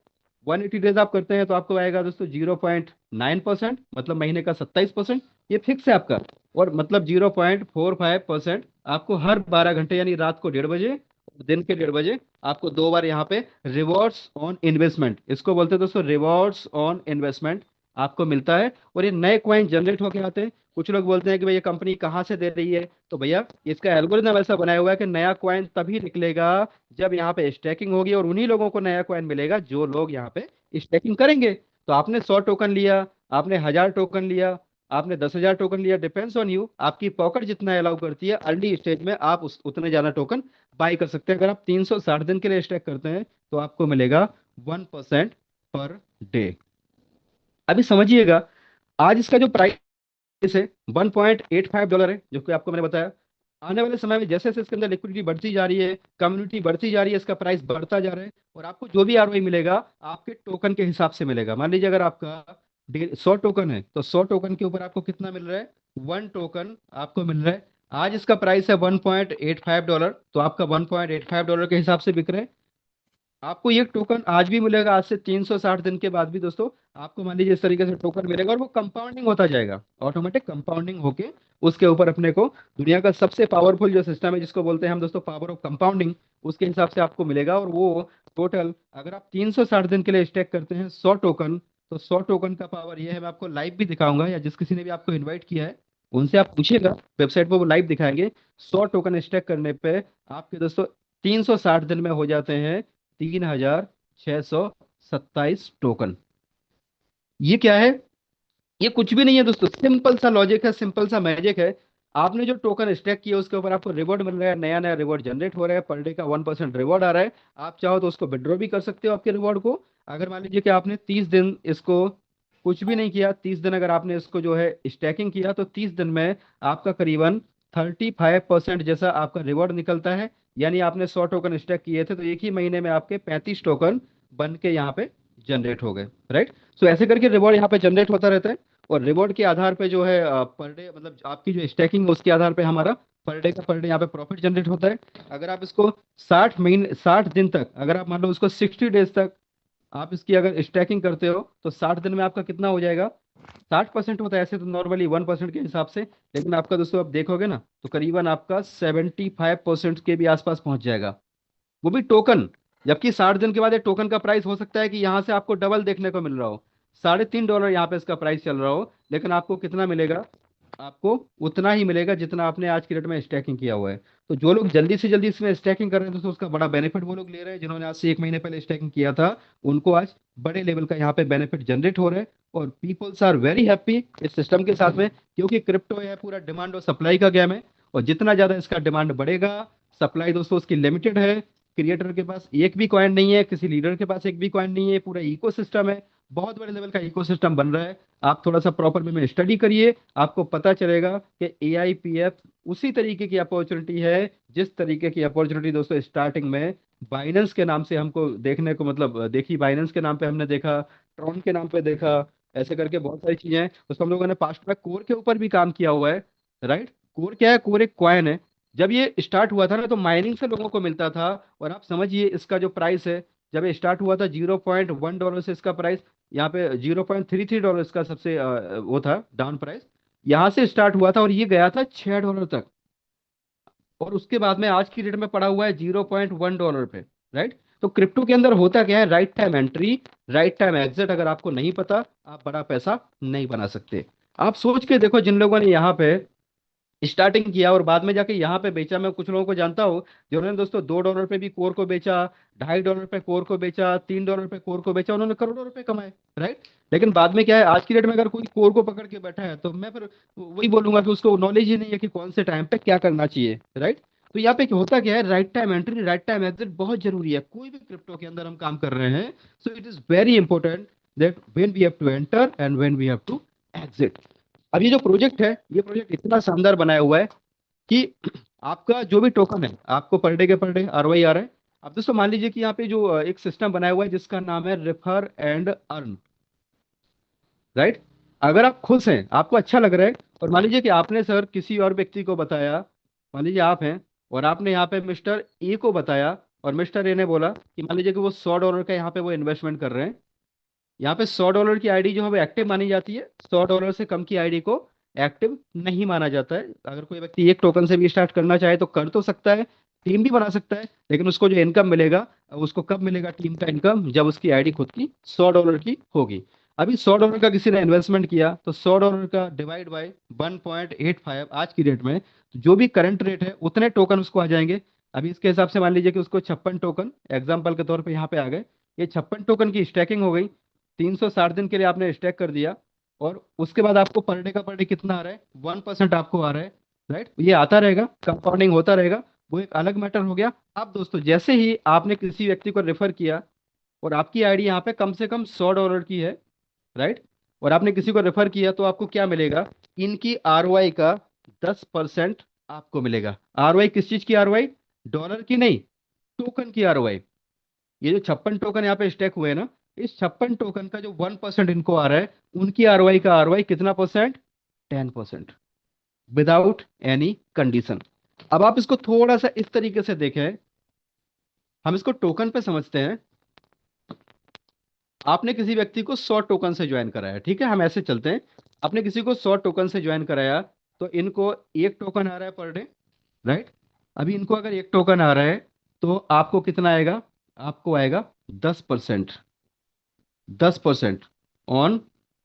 Speaker 6: 180 डेज आप करते हैं तो आपको आएगा दोस्तों 0.9%, मतलब महीने का 27%, ये फिक्स है आपका। और मतलब 0.45% आपको हर 12 घंटे, यानी रात को 1:30 बजे, दिन के 1:30 बजे आपको 2 बार यहाँ पे रिवॉर्ड्स ऑन इन्वेस्टमेंट, इसको बोलते हैं दोस्तों रिवॉर्ड्स ऑन इन्वेस्टमेंट, आपको मिलता है। और ये नए कॉइन जनरेट होके आते हैं। कुछ लोग बोलते हैं कि भाई ये कंपनी कहाँ से दे रही है, तो भैया इसका एल्गोरिथम ऐसा बनाया हुआ है कि नया कॉइन तभी निकलेगा जब यहाँ पे स्टैकिंग होगी, और उन्हीं लोगों को नया कॉइन मिलेगा जो लोग यहाँ पे स्टैकिंग करेंगे। तो आपने 100 टोकन लिया, आपने 1000 टोकन लिया, आपने 10,000 टोकन लिया, डिपेंड्स ऑन यू, आपकी पॉकेट जितना अलाउ करती है, अर्ली स्टेज में आप उतने ज्यादा टोकन बाई कर सकते हैं। अगर आप 360 दिन के लिए स्टैक करते हैं तो आपको मिलेगा 1% पर डे। अभी समझिएगा, आज इसका जो प्राइस है $1.85 है, जो कि आपको मैंने बताया। आने वाले समय में जैसे जैसे इसके अंदर लिक्विडिटी बढ़ती जा रही है, कम्युनिटी बढ़ती जा रही है, इसका प्राइस बढ़ता जा रहा है, और आपको जो भी आरओआई मिलेगा आपके टोकन के हिसाब से मिलेगा। मान लीजिए अगर आपका 100 टोकन है तो 100 टोकन के ऊपर आपको कितना मिल रहा है, 1 टोकन आपको मिल रहा है। आज इसका प्राइस है $1.85, तो आपका $1.85 के हिसाब से बिक रहा है। आपको ये टोकन आज भी मिलेगा, आज से 360 दिन के बाद भी दोस्तों आपको मान लीजिए इस तरीके से टोकन मिलेगा, और वो कंपाउंडिंग होता जाएगा, ऑटोमेटिक कंपाउंडिंग होके उसके ऊपर अपने को दुनिया का सबसे पावरफुल जो सिस्टम है जिसको बोलते हैं हम दोस्तों पावर ऑफ कंपाउंडिंग, उसके हिसाब से आपको मिलेगा। और वो टोटल अगर आप 360 दिन के लिए स्टेक करते हैं 100 टोकन, तो 100 टोकन का पावर ये है, मैं आपको लाइव भी दिखाऊंगा, या जिस किसी ने भी आपको इन्वाइट किया है उनसे आप पूछिएगा, वेबसाइट पर वो लाइव दिखाएंगे। 100 टोकन स्टेक करने पे आपके दोस्तों 360 दिन में हो जाते हैं 3,627 टोकन। ये क्या है, ये कुछ भी नहीं है दोस्तों, सिंपल सा लॉजिक है, सिंपल सा मैजिक है। आपने जो टोकन स्टैक किया उसके ऊपर आपको रिवॉर्ड मिल रहा है, नया नया रिवॉर्ड जनरेट हो रहा है, पर डे का 1% रिवॉर्ड आ रहा है। आप चाहो तो उसको विड्रॉ भी कर सकते हो आपके रिवॉर्ड को। अगर मान लीजिए कि आपने 30 दिन इसको कुछ भी नहीं किया, 30 दिन अगर आपने इसको जो है स्टैकिंग किया, तो 30 दिन में आपका करीबन 35% जैसा आपका रिवॉर्ड निकलता है। यानी आपने 100 टोकन स्टैक किए थे तो एक ही महीने में आपके 35 टोकन बन के यहाँ पे जनरेट हो गए, राइट। सो ऐसे करके रिवॉर्ड यहाँ पे जनरेट होता रहता है, और रिवॉर्ड के आधार पे जो है पर डे, मतलब आपकी जो स्टैकिंग है उसके आधार पे हमारा पर डे यहाँ पे प्रॉफिट जनरेट होता है। अगर आप इसको 60 दिन तक, अगर आप मान लो उसको 60 डेज तक आप इसकी अगर स्टैकिंग करते हो, तो 60 दिन में आपका कितना हो जाएगा, 60% होता है ऐसे तो नॉर्मली 1% के हिसाब से, लेकिन आपका दोस्तों आप देखोगे ना तो करीबन आपका 75% के भी आसपास पहुंच जाएगा, वो भी टोकन। जबकि 60 दिन के बाद ये टोकन का प्राइस हो सकता है कि यहाँ से आपको डबल देखने को मिल रहा हो। $3.5 यहाँ पे इसका प्राइस चल रहा हो, लेकिन आपको कितना मिलेगा? आपको उतना ही मिलेगा जितना आपने आज की डेट में स्टैकिंग किया हुआ है। तो जो लोग जल्दी से जल्दी इसमें स्टैकिंग कर रहे हैं दोस्तों, उसका बड़ा बेनिफिट वो लोग ले रहे हैं। जिन्होंने आज से 1 महीने पहले स्टैकिंग किया था, उनको आज बड़े लेवल का यहाँ पे बेनिफिट जनरेट हो रहा है। और पीपल्स आर वेरी हैप्पी इस सिस्टम के साथ में, क्योंकि क्रिप्टो है पूरा डिमांड और सप्लाई का गेम है। और जितना ज्यादा इसका डिमांड बढ़ेगा, सप्लाई दोस्तों उसकी लिमिटेड है। क्रिएटर के पास एक भी कॉइन नहीं है, किसी लीडर के पास एक भी कॉइन नहीं है, पूरा इकोसिस्टम है, बहुत बड़े लेवल का इकोसिस्टम बन रहा है। आप थोड़ा सा प्रॉपर वे में स्टडी करिए, आपको पता चलेगा कि AIPF उसी तरीके की अपॉर्चुनिटी है जिस तरीके की अपॉर्चुनिटी दोस्तों स्टार्टिंग में बाइनेंस के नाम से हमको देखने को, मतलब देखी, बाइनेंस के नाम पे हमने देखा, ट्रॉन के नाम पे देखा, ऐसे करके बहुत सारी चीजें हैं। उसको हम लोगों ने पास्ट में कोर के ऊपर भी काम किया हुआ है, राइट। कोर क्या है? कोर एक कॉइन है। जब ये स्टार्ट हुआ था ना, तो माइनिंग से लोगों को मिलता था। और आप समझिए इसका जो प्राइस है, जब ये स्टार्ट हुआ था $0.1 से इसका प्राइस, यहाँ पे $0.33 इसका सबसे वो था डाउन प्राइस, यहाँ से स्टार्ट हुआ था और ये गया था $6 तक। और उसके बाद में आज की डेट में पड़ा हुआ है $0.1 पे, राइट। तो क्रिप्टो के अंदर होता क्या है? Right time entry, right time exit. अगर आपको नहीं पता, आप बड़ा पैसा नहीं बना सकते। आप सोच के देखो, जिन लोगों ने यहाँ पे स्टार्टिंग किया और बाद में जाके यहाँ पे बेचा, मैं कुछ लोगों को जानता हूँ जिन्होंने दोस्तों $2 पे भी कोर को बेचा, $2.5 पे कोर को बेचा, $3 पे कोर को बेचा, उन्होंने करोड़ों रुपए कमाए, राइट। लेकिन बाद में क्या है, आज की डेट में अगर कोई कोर को पकड़ के बैठा है, तो मैं फिर वही बोलूंगा कि उसको नॉलेज ही नहीं है कि कौन से टाइम पे क्या करना चाहिए, राइट। तो यहाँ पे होता क्या है? Right time entry, right time exit बहुत जरूरी है। कोई भी क्रिप्टो के अंदर हम काम कर रहे हैं, so it is very important that when we have to enter and when we have to exit. अब ये जो प्रोजेक्ट है, ये प्रोजेक्ट इतना शानदार बनाया हुआ है कि आपका जो भी टोकन है, आपको पर डे के पर डे ROI आ रहा है। अब दोस्तों मान लीजिए कि यहाँ पे जो एक सिस्टम बनाया हुआ है जिसका नाम है रेफर एंड अर्न, राइट। अगर आप खुश हैं, आपको अच्छा लग रहा है, और मान लीजिए कि आपने सर किसी और व्यक्ति को बताया, मान लीजिए आप हैं और आपने यहाँ पे मिस्टर ए को बताया, और मिस्टर ए ने बोला कि मान लीजिए कि वो $100 का यहाँ पे वो इन्वेस्टमेंट कर रहे हैं। यहाँ पे $100 की आईडी जो है वो एक्टिव मानी जाती है, $100 से कम की आईडी को एक्टिव नहीं माना जाता है। अगर कोई व्यक्ति एक टोकन से भी स्टार्ट करना चाहे तो कर तो सकता है, टीम भी बना सकता है, लेकिन उसको जो इनकम मिलेगा, उसको कब मिलेगा टीम का इनकम? जब उसकी आईडी खुद की $100 की होगी। अभी $100 का किसी ने इन्वेस्टमेंट किया, तो $100 का डिवाइड बाय 1.85 आज की डेट में, तो जो भी करंट रेट है उतने टोकन उसको आ जाएंगे। अभी इसके हिसाब से मान लीजिए कि उसको 56 टोकन एग्जाम्पल के तौर पर यहाँ पे आ गए। ये 56 टोकन की स्टैकिंग हो गई, 360 दिन के लिए आपने स्टैक कर दिया, और उसके बाद आपको पर डे का पर डे कितना आ रहा है? 1% आपको आ रहा है, राइट। ये आता रहेगा, कंपाउंडिंग होता रहेगा, वो एक अलग मैटर हो गया। अब दोस्तों जैसे ही आपने किसी व्यक्ति को रेफर किया और आपकी आईडी यहाँ पे कम से कम $100 की है, राइट, और आपने किसी को रेफर किया, तो आपको क्या मिलेगा? इनकी ROI का 10% आपको मिलेगा। ROI किस चीज की ROI? डॉलर की नहीं, टोकन की ROI। ये जो 56 टोकन यहाँ पे स्टैक हुए हैं ना, इस 56 टोकन का जो 1% इनको आ रहा है, उनकी ROI का ROI कितना परसेंट? 10%, without any condition. अब आप इसको थोड़ा सा इस तरीके से देखें, हम इसको टोकन पे समझते हैं। आपने किसी व्यक्ति को 100 टोकन से ज्वाइन कराया, ठीक है, हम ऐसे चलते हैं। आपने किसी को 100 टोकन से ज्वाइन कराया, तो इनको एक टोकन आ रहा है पर डे, राइट। अभी इनको अगर एक टोकन आ रहा है, तो आपको कितना आएगा? आपको आएगा 10%, 10% ऑन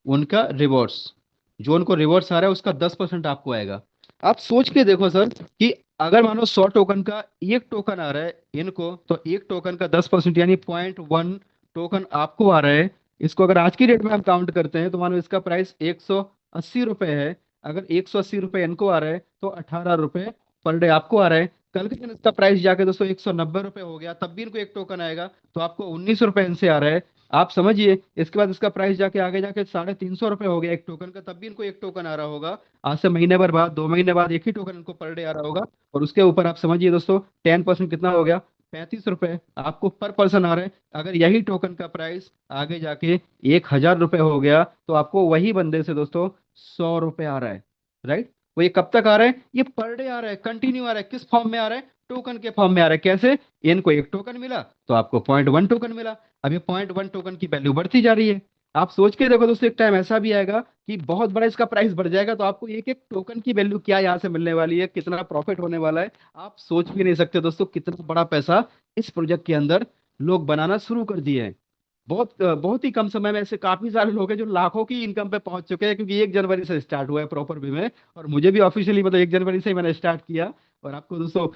Speaker 6: उनका रिवॉर्ड्स। जो उनको रिवॉर्ड्स आ रहा है उसका 10% आपको आएगा। आप सोच के देखो सर कि अगर मानो 100 टोकन का एक टोकन आ रहा है इनको, तो एक टोकन का 10% यानी 0.1 टोकन आपको आ रहा है। इसको अगर आज की डेट में हम काउंट करते हैं, तो मानो इसका प्राइस ₹180 है। अगर ₹180 इनको आ रहा है, तो ₹18 पर डे आपको आ रहा है। कल के दिन इसका प्राइस जाके दोस्तों ₹190 हो गया, तब भी इनको एक टोकन आएगा, तो आपको ₹19 इनसे आ रहा है। आप समझिए, इसके बाद इसका प्राइस जाके आगे जाके ₹350 हो गया एक टोकन का, तब भी इनको एक टोकन आ रहा होगा। आज से महीने भर बाद, 2 महीने बाद एक ही टोकन इनको पर डे आ रहा होगा। और उसके ऊपर आप समझिए दोस्तों 10% कितना हो गया? ₹35 आपको पर पर्सन आ रहे हैं। अगर यही टोकन का प्राइस आगे जाके ₹1000 हो गया, तो आपको वही बंदे से दोस्तों ₹100 आ रहा है, राइट। वो ये कब तक आ रहा है? ये पर डे आ रहा है, कंटिन्यू आ रहा है। किस फॉर्म में आ रहा है? टोकन के फॉर्म में आ रहा है। कैसे? इनको एक टोकन मिला, तो आपको 0.1 टोकन मिला। अब ये 0.1 टोकन की वैल्यू बढ़ती जा रही है। आप सोच के देखो दोस्तों, एक टाइम ऐसा भी आएगा कि बहुत बड़ा इसका प्राइस बढ़ जाएगा, तो आपको एक एक टोकन की वैल्यू क्या यहाँ से मिलने वाली है, कितना प्रॉफिट होने वाला है, आप सोच भी नहीं सकते दोस्तों। कितना बड़ा पैसा इस प्रोजेक्ट के अंदर लोग बनाना शुरू कर दिए हैं। बहुत ही कम समय में ऐसे काफी सारे लोग हैं जो लाखों की इनकम पे पहुंच चुके हैं, क्योंकि 1 जनवरी से स्टार्ट हुआ है प्रॉपर वे में। और मुझे भी ऑफिशियली मतलब 1 जनवरी से ही मैंने स्टार्ट किया। और आपको दोस्तों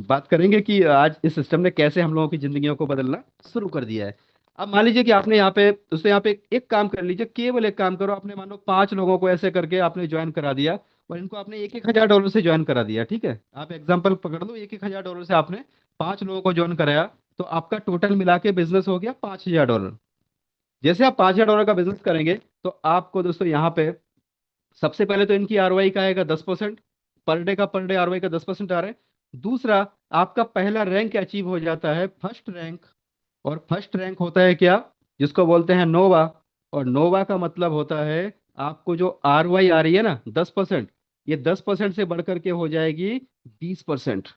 Speaker 6: बात करेंगे कि आज इस सिस्टम ने कैसे हम लोगों की जिंदगियों को बदलना शुरू कर दिया है। अब मान लीजिए कि आपने यहाँ पे दोस्तों यहाँ पे एक काम कर लीजिए, केवल एक काम करो। आपने मान लो 5 लोगों को ऐसे करके आपने ज्वाइन करा दिया, और इनको आपने $1,000 से ज्वाइन करा दिया, ठीक है। आप एग्जाम्पल पकड़ लो, $1,000 से आपने 5 लोगों को ज्वाइन कराया, तो आपका टोटल मिला के बिजनेस हो गया $5,000। जैसे आप $5,000 का बिजनेस करेंगे, तो आपको दोस्तों यहाँ पे सबसे पहले तो इनकी आरओआई का आएगा 10%। पर डे आरओआई का 10% आ रहा है। दूसरा, आपका पहला रैंक अचीव हो जाता है, फर्स्ट रैंक। और फर्स्ट रैंक होता है क्या, जिसको बोलते हैं नोवा। और नोवा का मतलब होता है आपको जो आरओआई आ रही है ना 10%, ये 10% से बढ़कर के हो जाएगी 20%।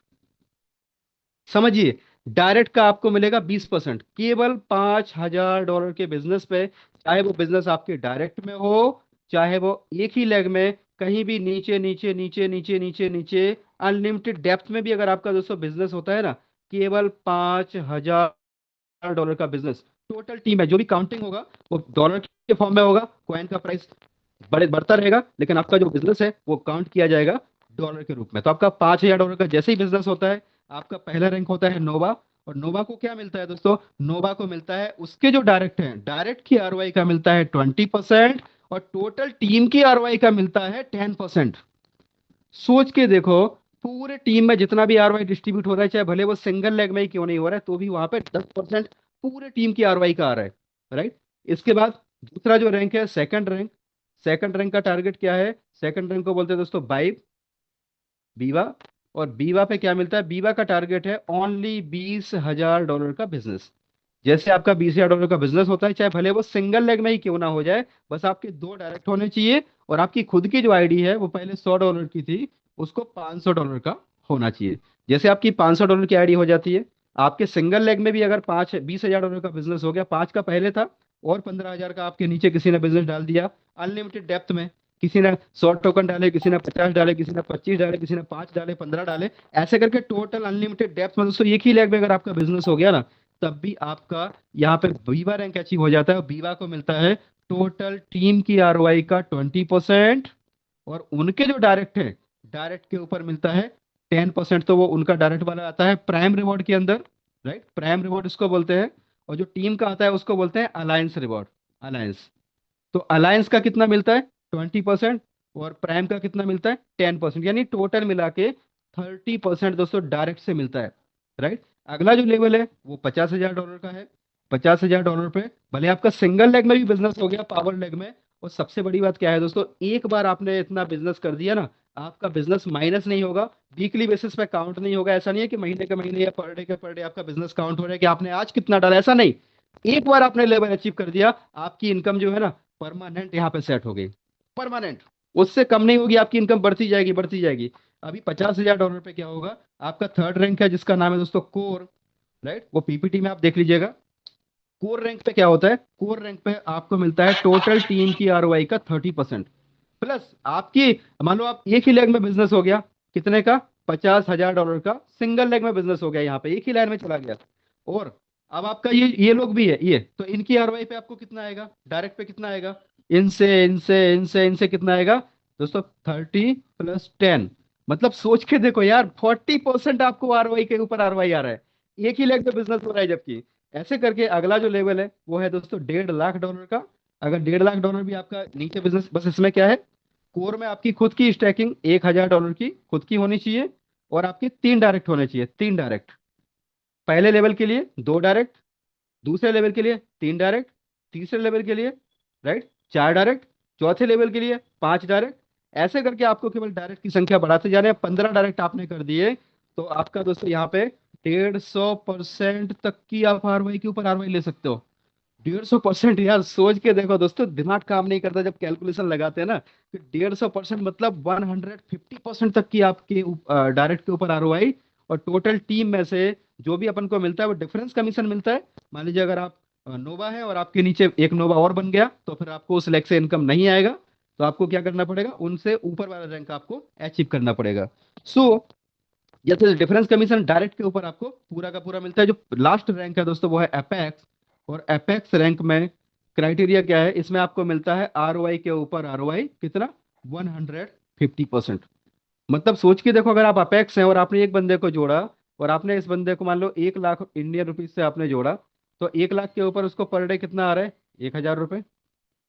Speaker 6: समझिए, डायरेक्ट का आपको मिलेगा 20% केवल $5,000 के बिजनेस पे। चाहे वो बिजनेस आपके डायरेक्ट में हो, चाहे वो एक ही लेग में कहीं भी नीचे नीचे नीचे नीचे नीचे नीचे अनलिमिटेड डेप्थ में भी अगर आपका दोस्तों बिजनेस होता है ना, केवल $5,000 का बिजनेस। टोटल टीम है, जो भी काउंटिंग होगा वो डॉलर के फॉर्म में होगा। कॉइन का प्राइस बढ़ता रहेगा, लेकिन आपका जो बिजनेस है वो काउंट किया जाएगा डॉलर के रूप में। तो आपका $5,000 का जैसे ही बिजनेस होता है, आपका पहला रैंक होता है नोवा। और नोवा को क्या मिलता है दोस्तों, नोवा को मिलता है उसके जो डायरेक्ट हैं, डायरेक्ट की आरओआई का मिलता है 20%, और टोटल टीम की आरओआई का मिलता है 10%। सोच के देखो, पूरे टीम में जितना भी आरओआई डिस्ट्रीब्यूट हो रहा है, चाहे भले वो सिंगल लेग में ही क्यों नहीं हो रहा है, तो भी वहां पे 10% पूरे टीम की आरओआई का आ रहा है, राइट। इसके बाद दूसरा जो रैंक है, सेकंड रैंक। सेकंड रैंक का टारगेट क्या है, सेकंड रैंक को बोलते हैं दोस्तों बाइव, बीवा। और बीवा पे क्या मिलता है, बीवा का टारगेट है ओनली $20,000 का बिजनेस। जैसे आपका $20,000 का बिजनेस होता है, चाहे भले वो सिंगल लेग में ही क्यों ना हो जाए, बस आपके 2 डायरेक्ट होने चाहिए। और आपकी खुद की जो आईडी है वो पहले $100 की थी, उसको $500 का होना चाहिए। जैसे आपकी $500 की आईडी हो जाती है, आपके सिंगल लेग में भी अगर $20,000 का बिजनेस हो गया, 5 का पहले था और 15,000 का आपके नीचे किसी ने बिजनेस डाल दिया अनलिमिटेड डेप्थ में। किसी ने 100 टोकन डाले, किसी ने 50 डाले, किसी ने 25 डाले, किसी ने 5 डाले, 15 डाले, ऐसे करके टोटल अनलिमिटेड डेप्थ में दोस्तों एक ही लेग में अगर आपका बिजनेस हो गया ना, तब भी आपका यहाँ पे बीवा रैंक अचीव हो जाता है। और बीवा को मिलता है टोटल टीम की आरओआई का 20%। और उनके जो डायरेक्ट है, डायरेक्ट के ऊपर मिलता है 10%। तो वो उनका डायरेक्ट वाला आता है प्राइम रिवॉर्ड के अंदर, राइट। प्राइम रिवॉर्ड इसको बोलते हैं। और जो टीम का आता है उसको बोलते हैं अलायंस रिवॉर्ड, अलायंस। तो अलायंस का कितना मिलता है, 20%। और प्राइम का कितना मिलता है, 10%। यानी टोटल मिला के 30% दोस्तों डायरेक्ट से मिलता है, राइट। अगला जो लेवल है वो $50,000 का है। $50,000 पे भले आपका सिंगल लेग में भी बिजनेस हो गया, पावर लेग में। और सबसे बड़ी बात क्या है दोस्तों, एक बार आपने इतना बिजनेस कर दिया ना, आपका बिजनेस माइनस नहीं होगा, वीकली बेसिस पे काउंट नहीं होगा। ऐसा नहीं है कि महीने के महीने या पर डे के पर डे आपका बिजनेस काउंट हो रहा है कि आपने आज कितना डाला, ऐसा नहीं। एक बार आपने लेवल अचीव कर दिया, आपकी इनकम जो है ना परमानेंट यहाँ पे सेट हो गई, परमानेंट। उससे कम नहीं होगी, आपकी इनकम बढ़ती जाएगी बढ़ती जाएगी। अभी $50,000 पे क्या होगा, आपका थर्ड रैंक है जिसका नाम है दोस्तों कोर, राइट। वो पीपीटी में आप देख लीजिएगा। कोर रैंक पे क्या होता है, कोर रैंक पे आपको मिलता है टोटल टीम की आरओआई का 30%। प्लस आपकी, मान लो आप एक ही लेग में बिजनेस हो गया, कितने का, $50,000 का सिंगल लेग में बिजनेस हो गया, यहाँ पे एक ही लाइन में चला गया। और अब आपका ये लोग भी है, ये तो इनकी आरओआई पे आपको कितना आएगा, डायरेक्ट पे कितना आएगा, इनसे इनसे इनसे इनसे कितना आएगा दोस्तों, 30 + 10। मतलब सोच के देखो यार, 40% आपको आरओआई के ऊपर आरओआई आ रहा है, एक ही लेग पे बिजनेस हो रहा है। जबकि ऐसे करके अगला जो लेवल है वो है दोस्तों $1.5 लाख का। अगर $1.5 लाख भी आपका नीचे बिजनेस, बस इसमें क्या है, कोर में आपकी खुद की स्टैकिंग $1,000 की खुद की होनी चाहिए। और आपके 3 डायरेक्ट होने चाहिए, 3 डायरेक्ट। पहले लेवल के लिए 2 डायरेक्ट, दूसरे लेवल के लिए 3 डायरेक्ट, तीसरे लेवल के लिए, राइट, 4 डायरेक्ट, चौथे लेवल के लिए 5 डायरेक्ट। ऐसे करके आपको केवल डायरेक्ट की संख्या बढ़ाते जा रहे हैं। 15 डायरेक्ट आपने कर दिए, तो आपका दोस्तों यहाँ पे 150% तक की आप आरवाई के ऊपर आरवाई ले सकते हो। 150%, यार सोच के देखो दोस्तों, दिमाग काम नहीं करता जब कैलकुलेशन लगाते हैं ना। कि 150% मतलब 150% तक की आपके डायरेक्ट के ऊपर आरओआई। और टोटल टीम में से जो भी अपन को मिलता है वो डिफरेंस कमीशन मिलता है। मान लीजिए अगर आप नोवा है और आपके नीचे एक नोवा और बन गया, तो फिर आपको उस लेग से इनकम नहीं आएगा। तो आपको क्या करना पड़ेगा, उनसे ऊपर वाला रैंक आपको अचीव करना पड़ेगा। सो जैसे डिफरेंस कमीशन डायरेक्ट के ऊपर आपको पूरा का पूरा मिलता है। जो लास्ट रैंक है दोस्तों वो है अपेक्स। और एपेक्स रैंक में क्राइटेरिया क्या है, इसमें आपको मिलता है आरओआई के ऊपर आरओआई कितना, 150%। मतलब सोच के देखो, अगर आप अपेक्स हैं और आपने एक बंदे को जोड़ा और आपने इस बंदे को मान लो 1 लाख इंडियन रुपीज से आपने जोड़ा, तो 1 लाख के ऊपर उसको पर डे कितना आ रहा है, 1,000 रुपये,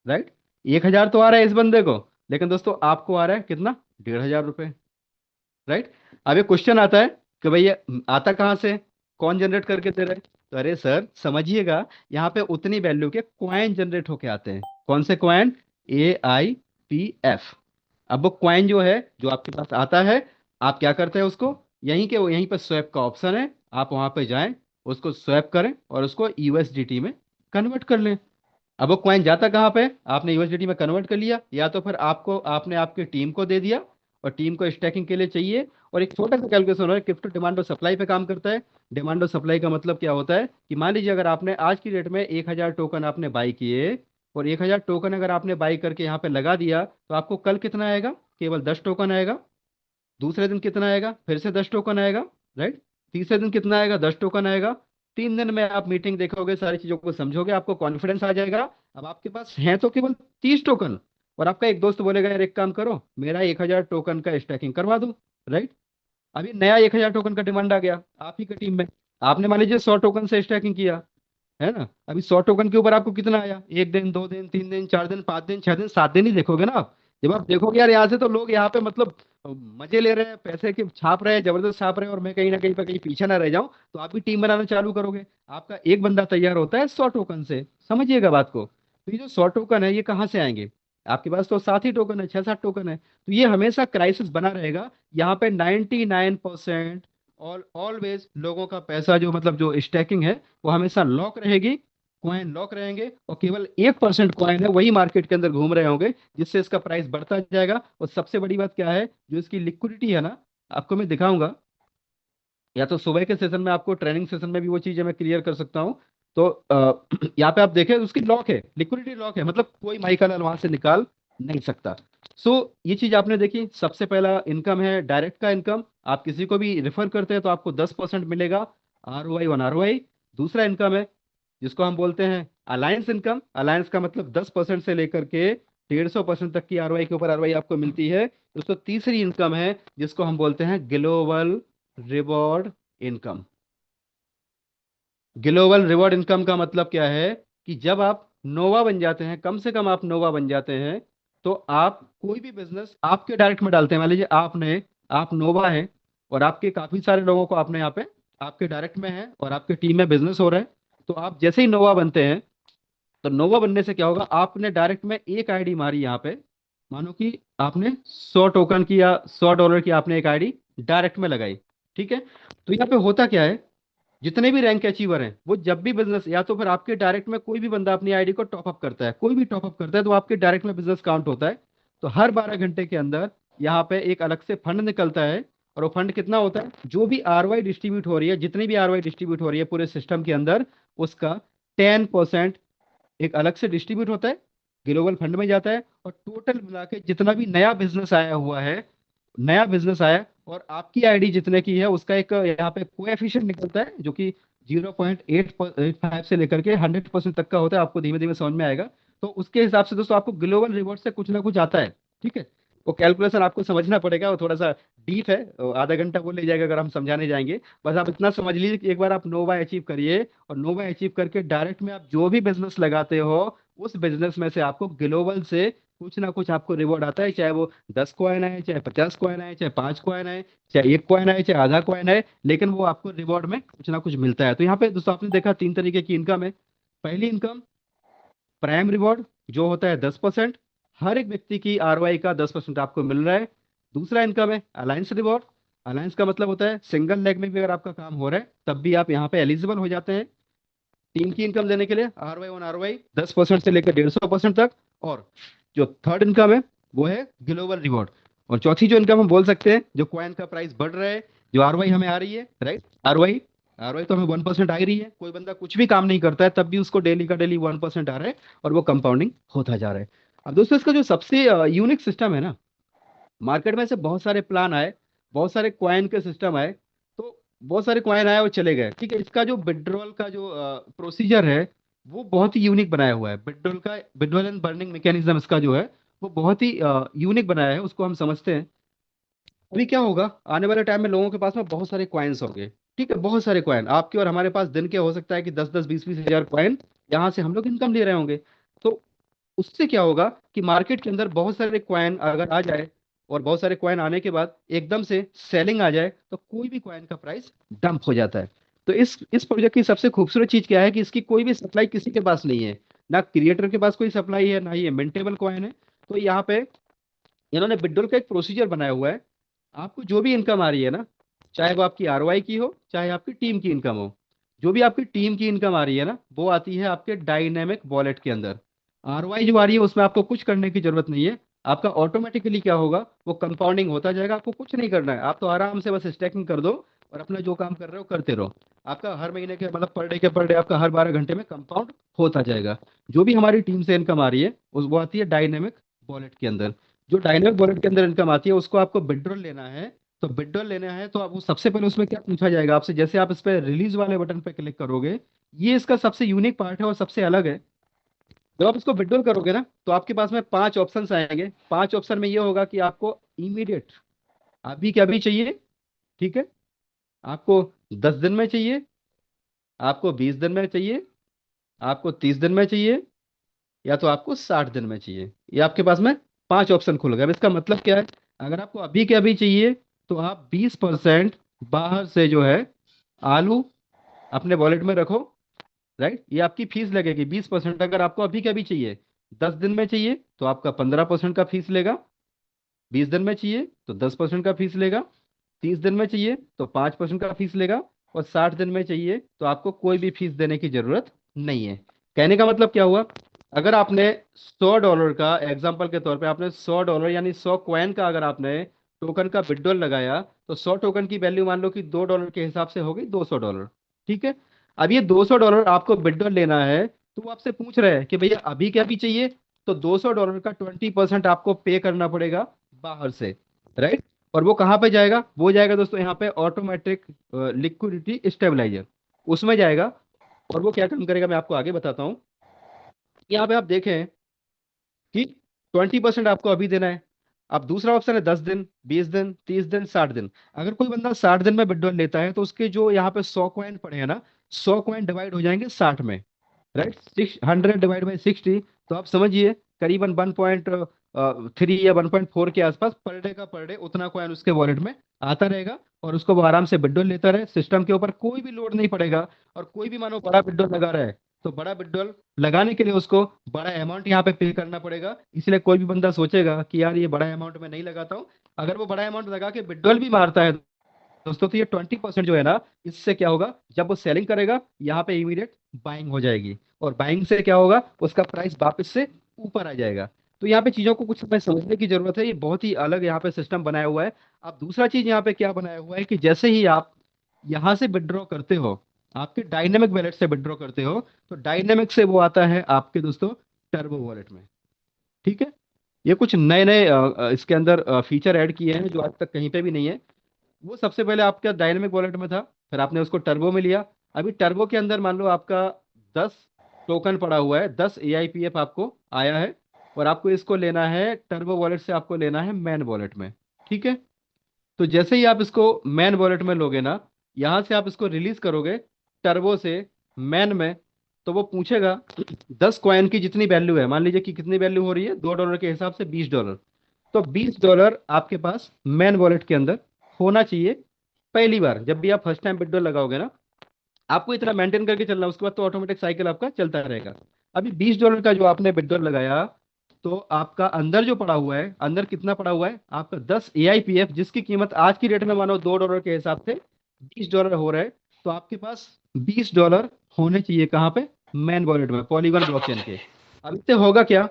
Speaker 6: राइट। 1,000 तो आ रहा है इस बंदे को, लेकिन दोस्तों आपको आ रहा है कितना, 1,500 रुपये, राइट। अब ये क्वेश्चन आता है कि भैया आता कहाँ से, कौन जनरेट करके दे रहा है। तो अरे सर समझिएगा, यहाँ पे उतनी वैल्यू के क्वाइन जनरेट होके आते हैं। कौन से क्वाइन, AIPF। अब वो क्वाइन जो है, जो आपके पास आता है, आप क्या करते हैं उसको, यहीं पे स्वैप का ऑप्शन है, आप वहां पे जाएं, उसको स्वैप करें और उसको USDT में कन्वर्ट कर लें। अब वो क्वाइन जाता कहाँ पे, आपने USDT में कन्वर्ट कर लिया, या तो फिर आपने आपकी टीम को दे दिया, और टीम को स्टैकिंग के लिए चाहिए। और एक छोटा सा कैलकुलेशन है, क्रिप्टो डिमांड और सप्लाई पे काम करता है। डिमांड और सप्लाई का मतलब क्या होता है कि मान लीजिए अगर आपने आज की डेट में 1,000 टोकन आपने बाई किए, और 1,000 टोकन अगर आपने बाई करके यहाँ पे लगा दिया, तो आपको कल कितना आएगा, केवल 10 टोकन आएगा। दूसरे दिन कितना आएगा, फिर से 10 टोकन आएगा, राइट। तीसरे दिन कितना आएगा, 10 टोकन आएगा। 3 दिन में आप मीटिंग देखोगे, सारी चीजों को समझोगे, आपको कॉन्फिडेंस आ जाएगा। अब आपके पास है तो केवल 30 टोकन, और आपका एक दोस्त बोलेगा यार एक काम करो, मेरा 1,000 टोकन का स्टैकिंग करवा दो, राइट। अभी नया 1,000 टोकन का डिमांड आ गया आप ही की टीम में, आपने मान लीजिए 100 टोकन से स्टैकिंग किया, है ना। अभी 100 टोकन के ऊपर आपको कितना आया, 1 दिन, 2 दिन, 3 दिन, 4 दिन, 5 दिन, 6 दिन, 7 दिन ही देखोगे ना आप। जब आप देखोगे यार यहाँ से तो लोग यहाँ पे मतलब मजे ले रहे हैं, पैसे के छाप रहे हैं, जबरदस्त छाप रहे हैं, और मैं कहीं ना कहीं पे कहीं पीछे ना रह जाऊं, तो आप भी टीम बनाना चालू करोगे। आपका एक बंदा तैयार होता है 100 टोकन से, समझिएगा बात को। तो ये जो 100 टोकन है ये कहाँ से आएंगे, आपके पास तो 7 ही टोकन है, 6-7 टोकन है, तो ये हमेशा क्राइसिस बना रहेगा। यहाँ पे 99% और ऑलवेज लोगों का पैसा जो मतलब जो स्टैकिंग है वो हमेशा लॉक रहेगी, कॉइन लॉक रहेंगे, और केवल 1% कॉइन है वही मार्केट के अंदर घूम रहे होंगे, जिससे इसका प्राइस बढ़ता जाएगा। और सबसे बड़ी बात क्या है, जो इसकी लिक्विडिटी है ना, आपको मैं दिखाऊंगा, या तो सुबह के सेशन में, आपको ट्रेनिंग सेशन में भी वो चीजें मैं क्लियर कर सकता हूँ। तो यहाँ पे आप देखें उसकी लॉक है, लिक्विडिटी लॉक है, मतलब कोई माइकल वहां से निकाल नहीं सकता। सो ये चीज आपने देखी। सबसे पहला इनकम है डायरेक्ट का इनकम, आप किसी को भी रेफर करते हैं तो आपको 10% मिलेगा, ROI ऑन ROI। दूसरा इनकम है जिसको हम बोलते हैं अलायंस इनकम। अलायंस का मतलब 10% से लेकर के 150% तक की ROI के ऊपर ROI आपको मिलती है। दोस्तों तीसरी इनकम है जिसको हम बोलते हैं global reward income. Global reward income का मतलब क्या है कि जब आप नोवा बन जाते हैं, कम से कम आप नोवा बन जाते हैं, तो आप कोई भी बिजनेस आपके डायरेक्ट में डालते हैं। मान लीजिए आप नोवा है, और आपके काफी सारे लोगों को आपने यहाँ पे आपके डायरेक्ट में है, और आपके टीम में बिजनेस हो रहा है। तो आप जैसे ही नोवा बनते हैं, तो नोवा बनने से क्या होगा, आपने डायरेक्ट में एक आईडी मारी यहाँ पे, मानो कि आपने 100 टोकन की या $100 की आपने एक आईडी डायरेक्ट में लगाई, ठीक है। तो यहाँ पे होता क्या है, जितने भी रैंक अचीवर हैं वो जब भी बिजनेस, या तो फिर आपके डायरेक्ट में कोई भी बंदा अपनी आईडी को टॉपअप करता है, कोई भी टॉपअप करता है, तो आपके डायरेक्ट में बिजनेस काउंट होता है। तो हर 12 घंटे के अंदर यहाँ पे एक अलग से फंड निकलता है, और वो फंड कितना होता है, जो भी ROI डिस्ट्रीब्यूट हो रही है, जितनी भी ROI डिस्ट्रीब्यूट हो रही है पूरे सिस्टम के अंदर, उसका 10% एक अलग से डिस्ट्रीब्यूट होता है, ग्लोबल फंड में जाता है। और टोटल मिला के जितना भी नया बिजनेस आया हुआ है, नया बिजनेस आया और आपकी आईडी जितने की है, उसका एक यहाँ पे कोएफिशिएंट निकलता है, जो कि 0.885 से लेकर के 100% तक का होता है। आपको धीमे धीमे समझ में आएगा। तो उसके हिसाब से दोस्तों आपको ग्लोबल रिवॉर्ड से कुछ ना कुछ आता है, ठीक है। वो कैलकुलेशन आपको समझना पड़ेगा, वो थोड़ा सा डीप है, आधा घंटा वो ले जाएगा अगर हम समझाने जाएंगे। बस आप इतना समझ लीजिए कि एक बार आप नोवा अचीव करिए, और नोवा अचीव करके डायरेक्ट में आप जो भी बिजनेस लगाते हो, उस बिजनेस में से आपको ग्लोबल से कुछ ना कुछ आपको रिवॉर्ड आता है। चाहे वो 10 कॉइन आए, चाहे 50 कॉइन आए, चाहे 5 कॉइन आए, चाहे 1 कॉइन आए, चाहे आधा कॉइन आए, लेकिन वो आपको रिवॉर्ड में कुछ ना कुछ मिलता है। तो यहाँ पे दोस्तों आपने देखा 3 तरीके की इनकम है। पहली इनकम प्राइम रिवॉर्ड, जो होता है 10%, हर एक व्यक्ति की ROI का 10% आपको मिल रहा है। दूसरा इनकम है अलायंस रिवॉर्ड। अलायंस का मतलब होता है सिंगल लेग में भी अगर आपका काम हो रहा है तब भी आप यहाँ पे एलिजिबल हो जाते हैं टीम की इनकम देने के लिए। ROI 10% से लेकर 150% तक। और जो थर्ड इनकम है वो है ग्लोबल रिवॉर्ड। और चौथी जो इनकम हम बोल सकते हैं, जो कॉइन का प्राइस बढ़ रहा है, जो ROI हमें आ रही है, राइट। ROI ROI तो हमें 1% आ ही रही है, कोई बंदा कुछ भी काम नहीं करता है तब भी उसको डेली का डेली 1% आ रहा है, और वो कंपाउंडिंग होता जा रहा है। अब दोस्तों इसका जो सबसे यूनिक सिस्टम है ना, मार्केट में से बहुत सारे प्लान आए, बहुत सारे क्वाइन के सिस्टम आए, तो बहुत सारे क्वाइन आए और चले गए, ठीक है। इसका जो विड्रॉल का जो प्रोसीजर है, वो बहुत ही यूनिक बनाया हुआ है। बिडवल एंड बर्निंग मैकेनिज्म इसका जो है वो बहुत ही यूनिक बनाया है, उसको हम समझते हैं। अभी क्या होगा, आने वाले टाइम में लोगों के पास में बहुत सारे कॉइन्स होंगे। ठीक है, बहुत सारे कॉइन आपके और हमारे पास दिन के हो सकता है कि 10-10 20-20 हजार कॉइन यहाँ से हम लोग इनकम ले रहे होंगे। तो उससे क्या होगा कि मार्केट के अंदर बहुत सारे कॉइन अगर आ जाए, और बहुत सारे कॉइन आने के बाद एकदम से सेलिंग आ जाए, तो कोई भी कॉइन का प्राइस डंप हो जाता है। तो इस प्रोजेक्ट की सबसे खूबसूरत चीज क्या है कि इसकी कोई भी सप्लाई किसी के पास नहीं है। ना क्रिएटर के पास कोई सप्लाई है, ना ये मिंटेबल कॉइन है। तो यहाँ पे इन्होंने बिडोल का एक प्रोसीजर बनाया हुआ है। आपको जो भी इनकम आ रही है ना, चाहे वो आपकी आरओआई की हो, चाहे आपकी टीम की इनकम हो, जो भी आपकी टीम की इनकम आ रही है ना, वो आती है आपके डायनेमिक वॉलेट के अंदर। आरओआई जो आ रही है उसमें आपको कुछ करने की जरूरत नहीं है। आपका ऑटोमेटिकली क्या होगा, वो कंपाउंडिंग होता जाएगा, आपको कुछ नहीं करना है। आप तो आराम से बस स्टैकिंग कर दो और अपना जो काम कर रहे हो करते रहो। आपका हर महीने के मतलब पर डे आपका हर 12 घंटे में कंपाउंड होता जाएगा। जो भी हमारी टीम से इनकम आ रही है वो आती है डायनेमिक वॉलेट के अंदर। जो डायनेमिक वॉलेट के अंदर इनकम आती है उसको आपको विड्रॉल लेना है। तो विड्रॉल लेना है तो आपको सबसे पहले उसमें क्या पूछा जाएगा आपसे, जैसे आप इस पे रिलीज वाले बटन पे क्लिक करोगे, ये इसका सबसे यूनिक पार्ट है और सबसे अलग है। जब आप इसको विड्रॉल करोगे ना, तो आपके पास में 5 ऑप्शन आएंगे। 5 ऑप्शन में ये होगा कि आपको इमीडिएट अभी के अभी चाहिए, ठीक है, आपको 10 दिन में चाहिए, आपको 20 दिन में चाहिए, आपको 30 दिन में चाहिए, या तो आपको 60 दिन में चाहिए। ये आपके पास में 5 ऑप्शन खुल गए। अब इसका मतलब क्या है, अगर आपको अभी के अभी चाहिए तो आप 20% बाहर से जो है आलू अपने वॉलेट में रखो। राइट, ये आपकी फीस लगेगी 20%। अगर आपको अभी के अभी चाहिए, 10 दिन में चाहिए तो आपका 15% का फीस लेगा, 20 दिन में चाहिए तो 10% का फीस लेगा, 30 दिन में चाहिए तो 5% का फीस लेगा, और 60 दिन में चाहिए तो आपको कोई भी फीस देने की जरूरत नहीं है। कहने का मतलब क्या हुआ, अगर आपने $100 का एग्जाम्पल के तौर पे आपने $100 यानी 100 कॉइन का अगर आपने टोकन का विड्रॉल लगाया, तो 100 टोकन की वैल्यू मान लो कि $2 के हिसाब से होगी $200। ठीक है, अब ये $200 आपको विड्रॉल लेना है, तो वो आपसे पूछ रहे हैं कि भैया अभी क्या भी चाहिए, तो $200 का 20% आपको पे करना पड़ेगा बाहर से। राइट, और वो कहाँ पे जाएगा, वो जाएगा दोस्तों यहाँ पे ऑटोमेटिक लिक्विडिटी स्टेबलाइजर, उसमें जाएगा। और वो क्या काम करेगा मैं आपको आगे बताता हूँ। यहाँ पे आप देखें कि 20% आपको अभी देना है। अब दूसरा ऑप्शन है 10 दिन, 20 दिन, 30 दिन, 60 दिन। अगर कोई बंदा 60 दिन में विड्रॉल लेता है तो उसके जो यहाँ पे 100 कॉइन पड़े हैं ना, 100 कॉइन डिवाइड हो जाएंगे 60 में। राइट, 600 डिवाइड बाई 60, तो आप समझिए करीबन 1.3 या 1.4 के आसपास पर डे का पर डे उतना कॉइन उसके वॉलेट में आता रहेगा। और उसको वो आराम से विड्रॉल लेता रहे, सिस्टम के ऊपर कोई भी लोड नहीं पड़ेगा। और कोई भी मानो बड़ा विड्रॉल लगा रहा है, तो बड़ा विड्रॉल लगाने के लिए उसको बड़ा अमाउंट यहाँ पे पे करना पड़ेगा। इसलिए कोई भी बंदा सोचेगा कि यार ये बड़ा अमाउंट मैं नहीं लगाता हूँ, अगर वो बड़ा अमाउंट लगा के विड्रॉल भी मारता है दोस्तों, तो ये 20% जो है ना, इससे क्या होगा, जब वो सेलिंग करेगा यहाँ पे इमीडिएट बाइंग हो जाएगी, और बाइंग से क्या होगा, उसका प्राइस वापस से ऊपर आ जाएगा। तो यहाँ पे चीजों को कुछ समय समझने की जरूरत है। ये बहुत ही अलग यहाँ पे सिस्टम बनाया हुआ है। अब दूसरा चीज यहाँ पे क्या बनाया हुआ है कि जैसे ही आप यहाँ से विड्रॉ करते हो, आपके डायनेमिक वॉलेट से विड्रॉ करते हो, तो डायनेमिक से वो आता है आपके दोस्तों टर्बो वॉलेट में। ठीक है, ये कुछ नए नए इसके अंदर फीचर ऐड किए हैं जो आज तक कहीं पे भी नहीं है। वो सबसे पहले आपका डायनेमिक वॉलेट में था, फिर आपने उसको टर्बो में लिया। अभी टर्बो के अंदर मान लो आपका 10 टोकन पड़ा हुआ है, 10 AIPF आपको आया है, और आपको इसको लेना है टर्बो वॉलेट से, आपको लेना है मैन वॉलेट में। ठीक है, तो जैसे ही आप इसको मैन वॉलेट में लोगे ना, यहाँ से आप इसको रिलीज करोगे टर्बो से मैन में, तो वो पूछेगा 10 कॉइन की जितनी वैल्यू है, मान लीजिए कि कितनी वैल्यू हो रही है, $2 के हिसाब से $20। तो $20 आपके पास मैन वॉलेट के अंदर होना चाहिए। पहली बार जब भी आप फर्स्ट टाइम विड्रॉल लगाओगे ना, आपको इतना मेंटेन करके चलना, उसके बाद तो ऑटोमेटिक साइकिल आपका चलता रहेगा। अभी $20 का जो आपने विड्रॉल लगाया, तो आपका अंदर जो पड़ा हुआ है, अंदर कितना पड़ा हुआ है आपका 10 AIPF, जिसकी कीमत आज की डेट में मानो $2 के हिसाब से $20 हो रहा है। तो आपके पास $20 होने चाहिए कहाँ पे, मैन वॉलेट में, पॉलीगॉन ब्लॉकचेन के। अब इससे होगा क्या,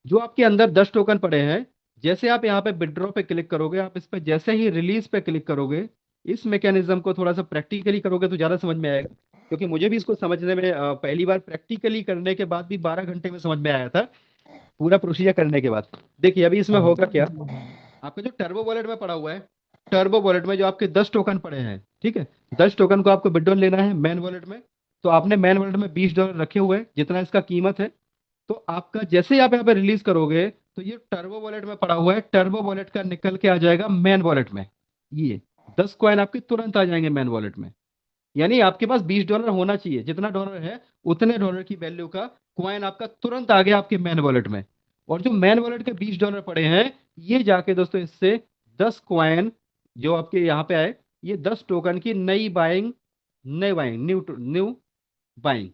Speaker 6: जो आपके अंदर 10 टोकन पड़े हैं, जैसे आप यहाँ पे विड्रॉ पे क्लिक करोगे, आप इस पे जैसे ही रिलीज पे क्लिक करोगे, इस मैकेनिज्म को थोड़ा सा प्रैक्टिकली करोगे तो ज्यादा समझ में आएगा। क्योंकि मुझे भी इसको समझने में पहली बार प्रैक्टिकली करने के बाद भी 12 घंटे में समझ में आया था, पूरा प्रोसीजर करने के बाद। देखिए अभी इसमें होगा क्या, आपका जो टर्बो वॉलेट में पड़ा हुआ है, टर्बो वॉलेट में जो आपके 10 टोकन पड़े हैं, ठीक है, 10 टोकन को आपको विड्रॉल लेना है मैन वॉलेट में। तो आपने मैन वॉलेट में $20 रखे हुए हैं, जितना इसका कीमत है। तो आपका जैसे ही आप यहाँ पे रिलीज करोगे तो ये टर्बो वॉलेट में पड़ा हुआ है, टर्बो वॉलेट का निकल के आ जाएगा मैन वॉलेट में। ये 10 कॉइन आपके तुरंत आ जाएंगे मैन वॉलेट में। यानी आपके पास $20 होना चाहिए, जितना डॉलर है उतने डॉलर की वैल्यू का कॉइन आपका तुरंत आ गया आपके मैन वॉलेट में। और जो मैन वॉलेट के $20 पड़े हैं, ये जाके दोस्तों इससे 10 कॉइन जो आपके यहाँ पे आए, ये 10 टोकन की नई बाइंग, नई बाइंग, न्यू न्यू बाइंग।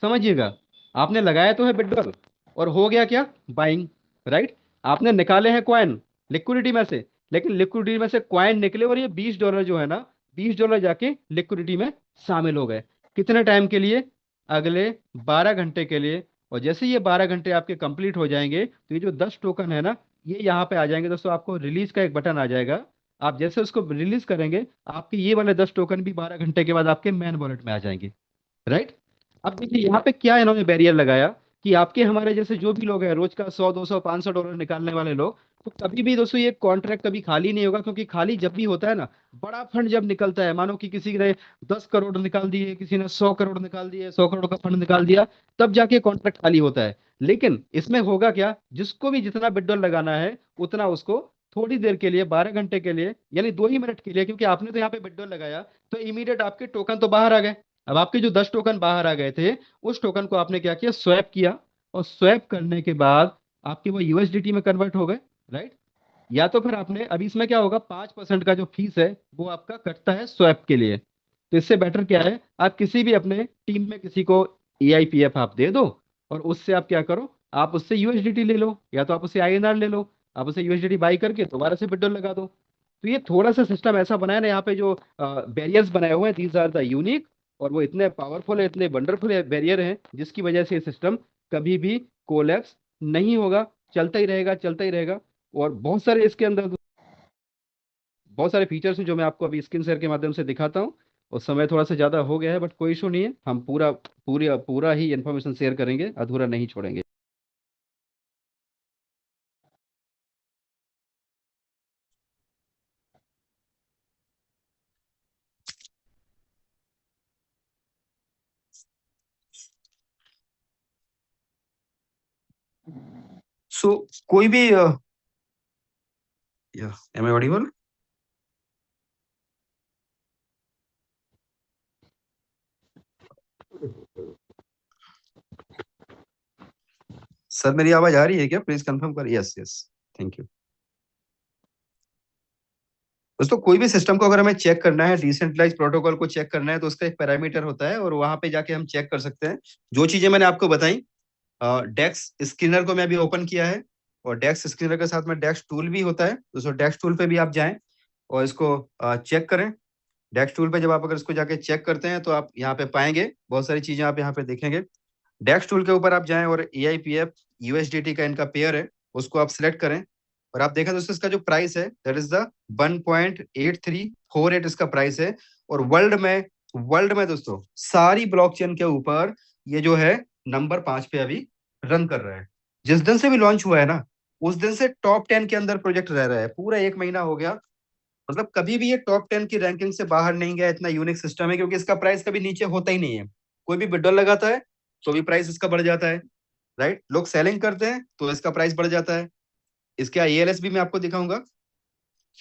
Speaker 6: समझिएगा, आपने लगाया तो है $20 और हो गया क्या, बाइंग, राइट। आपने निकाले हैं कॉइन लिक्विडिटी में से, लेकिन लिक्विडिटी में से कॉइन निकले और ये $20 जो है ना, $20 जाके लिक्विडिटी में शामिल हो गए। कितने टाइम के लिए, अगले 12 घंटे के लिए। और जैसे ये 12 घंटे आपके कंप्लीट हो जाएंगे तो ये जो 10 टोकन है ना, ये यहाँ पे आ जाएंगे दोस्तों। आपको रिलीज का एक बटन आ जाएगा, आप जैसे उसको रिलीज करेंगे आपके ये वाले 10 टोकन भी 12 घंटे के बाद आपके मैन वॉलेट में आ जाएंगे, राइट। अब देखिए यहाँ पे क्या इन्होंने बैरियर लगाया कि आपके हमारे जैसे जो भी लोग हैं रोज का 100 200 $500 निकालने वाले लोग, तो कभी भी दोस्तों ये कॉन्ट्रैक्ट कभी खाली नहीं होगा। क्योंकि खाली जब भी होता है ना, बड़ा फंड जब निकलता है, मानो कि किसी ने 10 करोड़ निकाल दिए, किसी ने 100 करोड़ निकाल दिए, 100 करोड़ का फंड निकाल दिया, तब जाके कॉन्ट्रैक्ट खाली होता है। लेकिन इसमें होगा क्या, जिसको भी जितना बिडर लगाना है उतना उसको थोड़ी देर के लिए, 12 घंटे के लिए, यानी 2 ही मिनट के लिए, क्योंकि आपने तो यहाँ पे बिडर लगाया तो इमीडिएट आपके टोकन तो बाहर आ गए। अब आपके जो 10 टोकन बाहर आ गए थे, उस टोकन को आपने क्या किया, स्वैप किया। और स्वैप करने के बाद आपके वो यूएसडीटी में कन्वर्ट हो गए, राइट। या तो फिर आपने, अभी इसमें क्या होगा, 5% का जो फीस है वो आपका कटता है स्वैप के लिए। तो इससे बेटर क्या है, आप किसी भी अपने टीम में किसी को EIPF आप दे दो, और उससे आप क्या करो, आप उससे यूएसडीटी ले लो, या तो आप उससे INR ले लो, आप उससे यूएसडीटी बाई करके दोबारा से बिडर लगा दो। तो ये थोड़ा सा सिस्टम ऐसा बनाया ना, यहाँ पे जो बैरियर्स बनाए हुए हैं, दीज आर द यूनिक, और वो इतने पावरफुल है, इतने वंडरफुल बैरियर हैं, जिसकी वजह से ये सिस्टम कभी भी कोलैप्स नहीं होगा, चलता ही रहेगा, चलता ही रहेगा। और बहुत सारे इसके अंदर बहुत सारे फीचर्स हैं जो मैं आपको अभी स्क्रीन शेयर के माध्यम से दिखाता हूँ। और समय थोड़ा सा ज़्यादा हो गया है, बट कोई इशू नहीं है, हम पूरा ही इन्फॉर्मेशन शेयर करेंगे, अधूरा नहीं छोड़ेंगे।
Speaker 7: सो कोई भी एम आई ऑडिबल? सर मेरी आवाज आ रही है क्या? प्लीज कंफर्म कर। Yes yes, thank you. दोस्तों कोई भी सिस्टम को अगर हमें चेक करना है, डिसेंट्रलाइज प्रोटोकॉल को चेक करना है, तो उसका एक पैरामीटर होता है और वहां पे जाके हम चेक कर सकते हैं जो चीजें मैंने आपको बताई। डेक्स स्क्रीनर को मैं अभी ओपन किया है, और डेक्स स्क्रीनर के साथ में डेक्स टूल भी होता है। दोस्तों डेक्स टूल पे भी आप जाएं और इसको चेक करें। डेक्स टूल पे जब आप अगर इसको जाके चेक करते हैं तो आप यहाँ पे पाएंगे बहुत सारी चीजें आप यहाँ पे देखेंगे। डेक्स टूल के ऊपर आप जाएं और EIPF USDT का इनका पेयर है, उसको आप सिलेक्ट करें। और आप देखें दोस्तों इसका जो प्राइस है दैट इज द 1.8348 इसका प्राइस है। और वर्ल्ड में दोस्तों सारी ब्लॉकचेन के ऊपर ये जो है नंबर 5 पे अभी रन कर रहा है। जिस दिन से भी लॉन्च हुआ है ना, उस दिन से टॉप 10 के अंदर प्रोजेक्ट रह रहा है। पूरा 1 महीना हो गया, मतलब कभी भी ये टॉप 10 की रैंकिंग से बाहर नहीं गया। इतना यूनिक सिस्टम है, क्योंकि इसका प्राइस कभी नीचे होता ही नहीं है। कोई भी बिडर लगाता है तो भी प्राइस इसका बढ़ जाता है, राइट। लोग सेलिंग करते हैं तो इसका प्राइस बढ़ जाता है। इसके ELS भी मैं आपको दिखाऊंगा।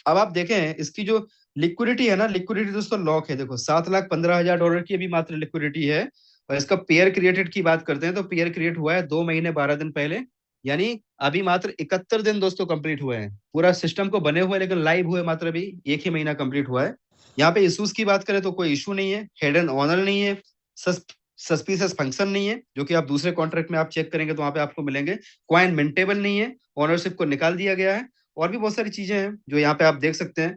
Speaker 7: अब आप देखें इसकी जो लिक्विडिटी है ना, लिक्विडिटी दोस्तों लॉक है। देखो $7,15,000 की अभी मात्र लिक्विडिटी है। और इसका पेयर क्रिएटेड की बात करते हैं तो पेयर क्रिएट हुआ है 2 महीने 12 दिन पहले, यानी अभी मात्र 71 दिन दोस्तों कंप्लीट हुए हैं। पूरा सिस्टम को बने हुए, लेकिन लाइव हुए मात्र अभी 1 ही महीना कंप्लीट हुआ है। यहाँ पे इशूज की बात करें तो कोई इशू नहीं है, हिडन ऑनर नहीं है, सस्पिशियस फंक्शन नहीं है, जो कि आप दूसरे कॉन्ट्रैक्ट में आप चेक करेंगे तो वहां पे आपको मिलेंगे। कॉइन मिंटेबल नहीं है, ओनरशिप को निकाल दिया गया है, और भी बहुत सारी चीजें हैं जो यहाँ पे आप देख सकते हैं।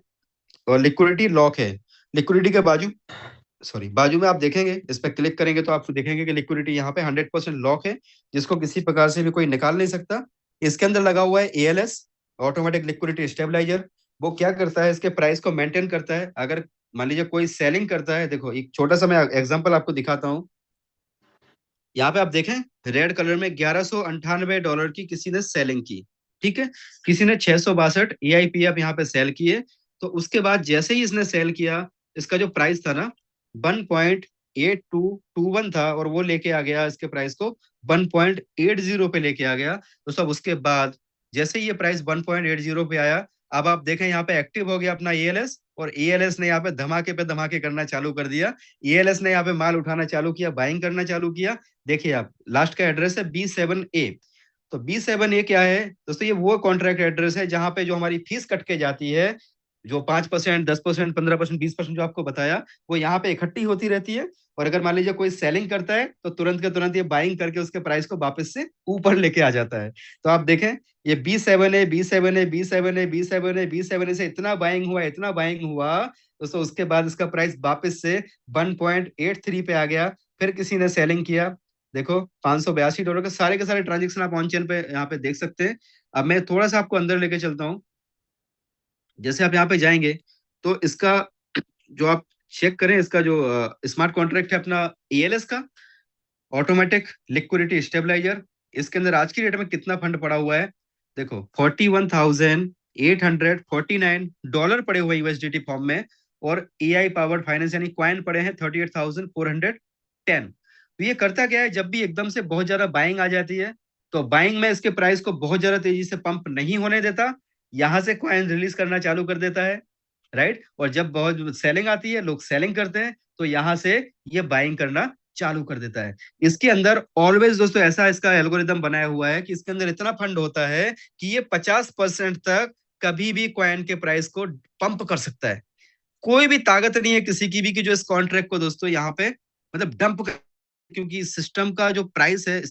Speaker 7: और लिक्विडिटी लॉक है। लिक्विडिटी के बाजू में आप देखेंगे, इस पर क्लिक करेंगे तो आप देखेंगे कि लिक्विडिटी यहाँ पे 100% लॉक है, जिसको किसी प्रकार से भी कोई निकाल नहीं सकता। इसके अंदर लगा हुआ है ALS, ऑटोमेटिक लिक्विडिटी स्टेबलाइजर। वो क्या करता है, इसके प्राइस को मेंटेन करता है। अगर मान लीजिए कोई सेलिंग करता है, देखो एक छोटा सा मैं एग्जांपल आपको दिखाता हूँ। यहाँ पे आप देखें रेड कलर में $1198 की किसी ने सेलिंग की, ठीक है। किसी ने 662 EIPF यहाँ पे सेल किए। तो उसके बाद जैसे ही इसने सेल किया, इसका जो प्राइस था ना 8221 था और वो लेके आ गया इसके प्राइस को 1.80 पे लेके आ गया। तो सब उसके बाद जैसे ही ये प्राइस 1.80 पे आया, अब आप देखें यहाँ पे एक्टिव हो गया अपना एएलएस, और एएलएस ने यहाँ पे धमाके पे धमाके करना चालू कर दिया। एएलएस ने यहाँ पे माल उठाना चालू किया, बाइंग करना चालू किया। देखिए आप, लास्ट का एड्रेस है B7A। तो B7A क्या है दोस्तों? ये वो कॉन्ट्रैक्ट एड्रेस है जहां पे जो हमारी फीस कट के जाती है, जो 5%, 10%, 15%, 20% जो आपको बताया, वो यहाँ पे इकट्ठी होती रहती है। और अगर मान लीजिए कोई सेलिंग करता है तो तुरंत के तुरंत ये बाइंग करके उसके प्राइस को वापस से ऊपर लेके आ जाता है। तो आप देखें, ये B7A, B7A, B7A, B7A, B7A से इतना बाइंग हुआ, इतना बाइंग हुआ दोस्तों, उसके बाद इसका प्राइस वापस से 1.83 पे आ गया। फिर किसी ने सेलिंग किया, देखो $582 के सारे ट्रांजेक्शन आप ऑन चेन पे यहाँ पे देख सकते हैं। अब मैं थोड़ा सा आपको अंदर लेके चलता हूँ। जैसे आप यहाँ पे जाएंगे तो इसका जो आप चेक करें, इसका जो स्मार्ट कॉन्ट्रैक्ट है अपना एएलएस का, ऑटोमेटिक लिक्विडिटी स्टेबलाइजर, इसके अंदर आज की डेट में कितना फंड पड़ा हुआ है? देखो $41,849 पड़े हुए यूएसडीटी फॉर्म में, और एआई पावर्ड फाइनेंस यानी क्वाइन पड़े हैं 38,410। तो ये करता क्या है, जब भी एकदम से बहुत ज्यादा बाइंग आ जाती है तो बाइंग में इसके प्राइस को बहुत ज्यादा तेजी से पंप नहीं होने देता, यहां से क्वाइन रिलीज करना चालू कर देता है, राइट। और जब बहुत सेलिंग आती है, लोग सेलिंग करते हैं, तो यहां से ये बाइंग करना चालू कर देता है। इसके अंदर ऑलवेज दोस्तों ऐसा इसका एल्गोरिदम बनाया हुआ है कि इसके अंदर इतना फंड होता है कि ये 50% तक कभी भी कॉइन के प्राइस को पंप कर सकता है। कोई भी ताकत नहीं है किसी की भी कि जो इस कॉन्ट्रैक्ट को दोस्तों यहाँ पे मतलब डंप कर, क्योंकि सिस्टम का जो प्राइस है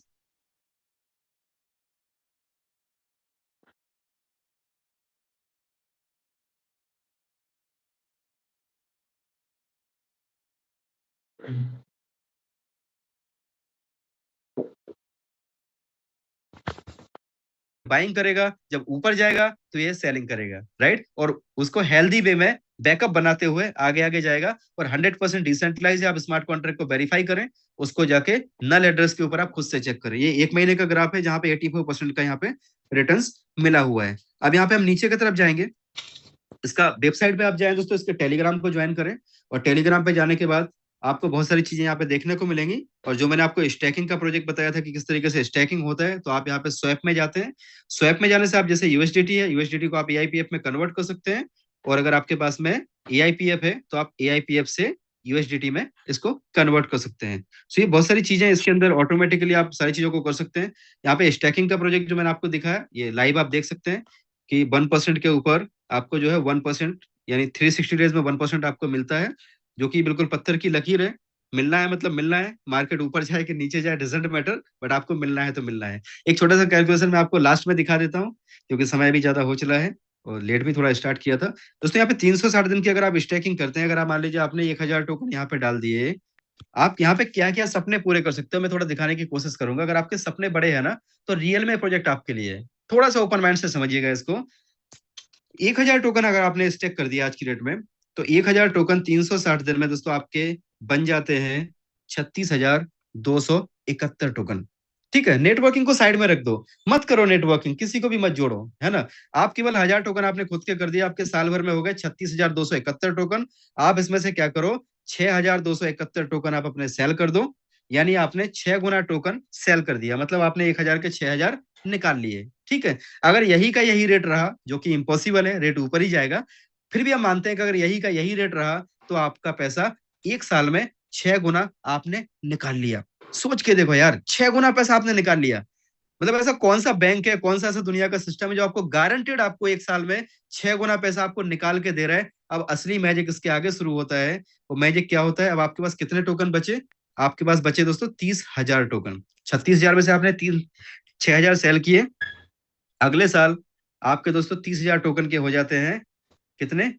Speaker 7: बाइंग करेगा, जब ऊपर जाएगा तो ये सेलिंग करेगा, राइट। और उसको हेल्दी वे में बैकअप बनाते हुए आगे आगे जाएगा। और 100% डिसेंट्रलाइज है। आप स्मार्ट कॉन्ट्रैक्ट को वेरीफाई करें, उसको जाके नल एड्रेस के ऊपर आप खुद से चेक करें। ये 1 महीने का ग्राफ है जहां पे 84% का यहाँ पे रिटर्न्स मिला हुआ है। अब यहाँ पे हम नीचे की तरफ जाएंगे, इसका वेबसाइट पे आप जाएं दोस्तों, इसके टेलीग्राम को ज्वाइन करें, और टेलीग्राम पे जाने के बाद आपको बहुत सारी चीजें यहाँ पे देखने को मिलेंगी। और जो मैंने आपको स्टैकिंग का प्रोजेक्ट बताया था कि किस तरीके से स्टैकिंग होता है, तो आप यहाँ पे स्वैप में जाते हैं। स्वैप में जाने से आप, जैसे यूएसडीटी है, यूएसडीटी को आप एआईपीएफ में कन्वर्ट कर सकते हैं। और अगर आपके पास में एआईपीएफ है तो आप एआईपीएफ से यूएसडीटी में इसको कन्वर्ट कर सकते हैं। सो ये बहुत सारी चीजें इसके अंदर ऑटोमेटिकली आप सारी चीजों को कर सकते हैं। यहाँ पे स्टैकिंग का प्रोजेक्ट जो मैंने आपको दिखाया, ये लाइव आप देख सकते हैं कि 1% के ऊपर आपको जो है 1%, यानी 360 डेज में 1% आपको मिलता है, जो कि बिल्कुल पत्थर की लकीर है। मिलना है मतलब मिलना है, मार्केट ऊपर जाए कि नीचे जाए डजंट मैटर, बट आपको मिलना है तो मिलना है। एक छोटा सा कैलकुलेशन मैं आपको लास्ट में दिखा देता हूँ, क्योंकि समय भी ज्यादा हो चला है और लेट भी थोड़ा स्टार्ट किया था दोस्तों। यहाँ पे 360 दिन की अगर आप स्टैकिंग करते हैं, अगर आप मान लीजिए आपने 1000 टोकन यहाँ पे डाल दिए, आप यहाँ पे क्या क्या सपने पूरे कर सकते हो, मैं थोड़ा दिखाने की कोशिश करूंगा। अगर आपके सपने बड़े हैं ना, तो रियल में प्रोजेक्ट आपके लिए है। थोड़ा सा ओपन माइंड से समझिएगा इसको। 1000 टोकन अगर आपने स्टेक कर दिया आज की डेट में, तो 1000 टोकन 360 दिन में दोस्तों आपके बन जाते हैं 36,271 टोकन। ठीक है, नेटवर्किंग को साइड में रख दो, मत करो नेटवर्किंग, किसी को भी मत जोड़ो, है ना। आप केवल 1000 टोकन आपने खुद के कर दिया, आपके साल भर में हो गए 36,271 टोकन। आप इसमें से क्या करो, 6,271 टोकन आप अपने सेल कर दो, यानी आपने 6 गुना टोकन सेल कर दिया, मतलब आपने 1000 के 6000 निकाल लिए। ठीक है, अगर यही का यही रेट रहा, जो कि इम्पॉसिबल है, रेट ऊपर ही जाएगा, फिर भी हम मानते हैं कि अगर यही का यही रेट रहा तो आपका पैसा एक साल में 6 गुना आपने निकाल लिया। सोच के देखो यार, 6 गुना पैसा आपने निकाल लिया। मतलब ऐसा कौन सा बैंक है, कौन सा ऐसा दुनिया का सिस्टम है जो आपको गारंटेड आपको एक साल में 6 गुना पैसा आपको निकाल के दे रहा है। अब असली मैजिक इसके आगे शुरू होता है। वो मैजिक क्या होता है, अब आपके पास कितने टोकन बचे? आपके पास बचे दोस्तों 30,000 टोकन। 36,000 में से आपने 6,000 सेल किए, अगले साल आपके दोस्तों 30,000 टोकन के हो जाते हैं कितने?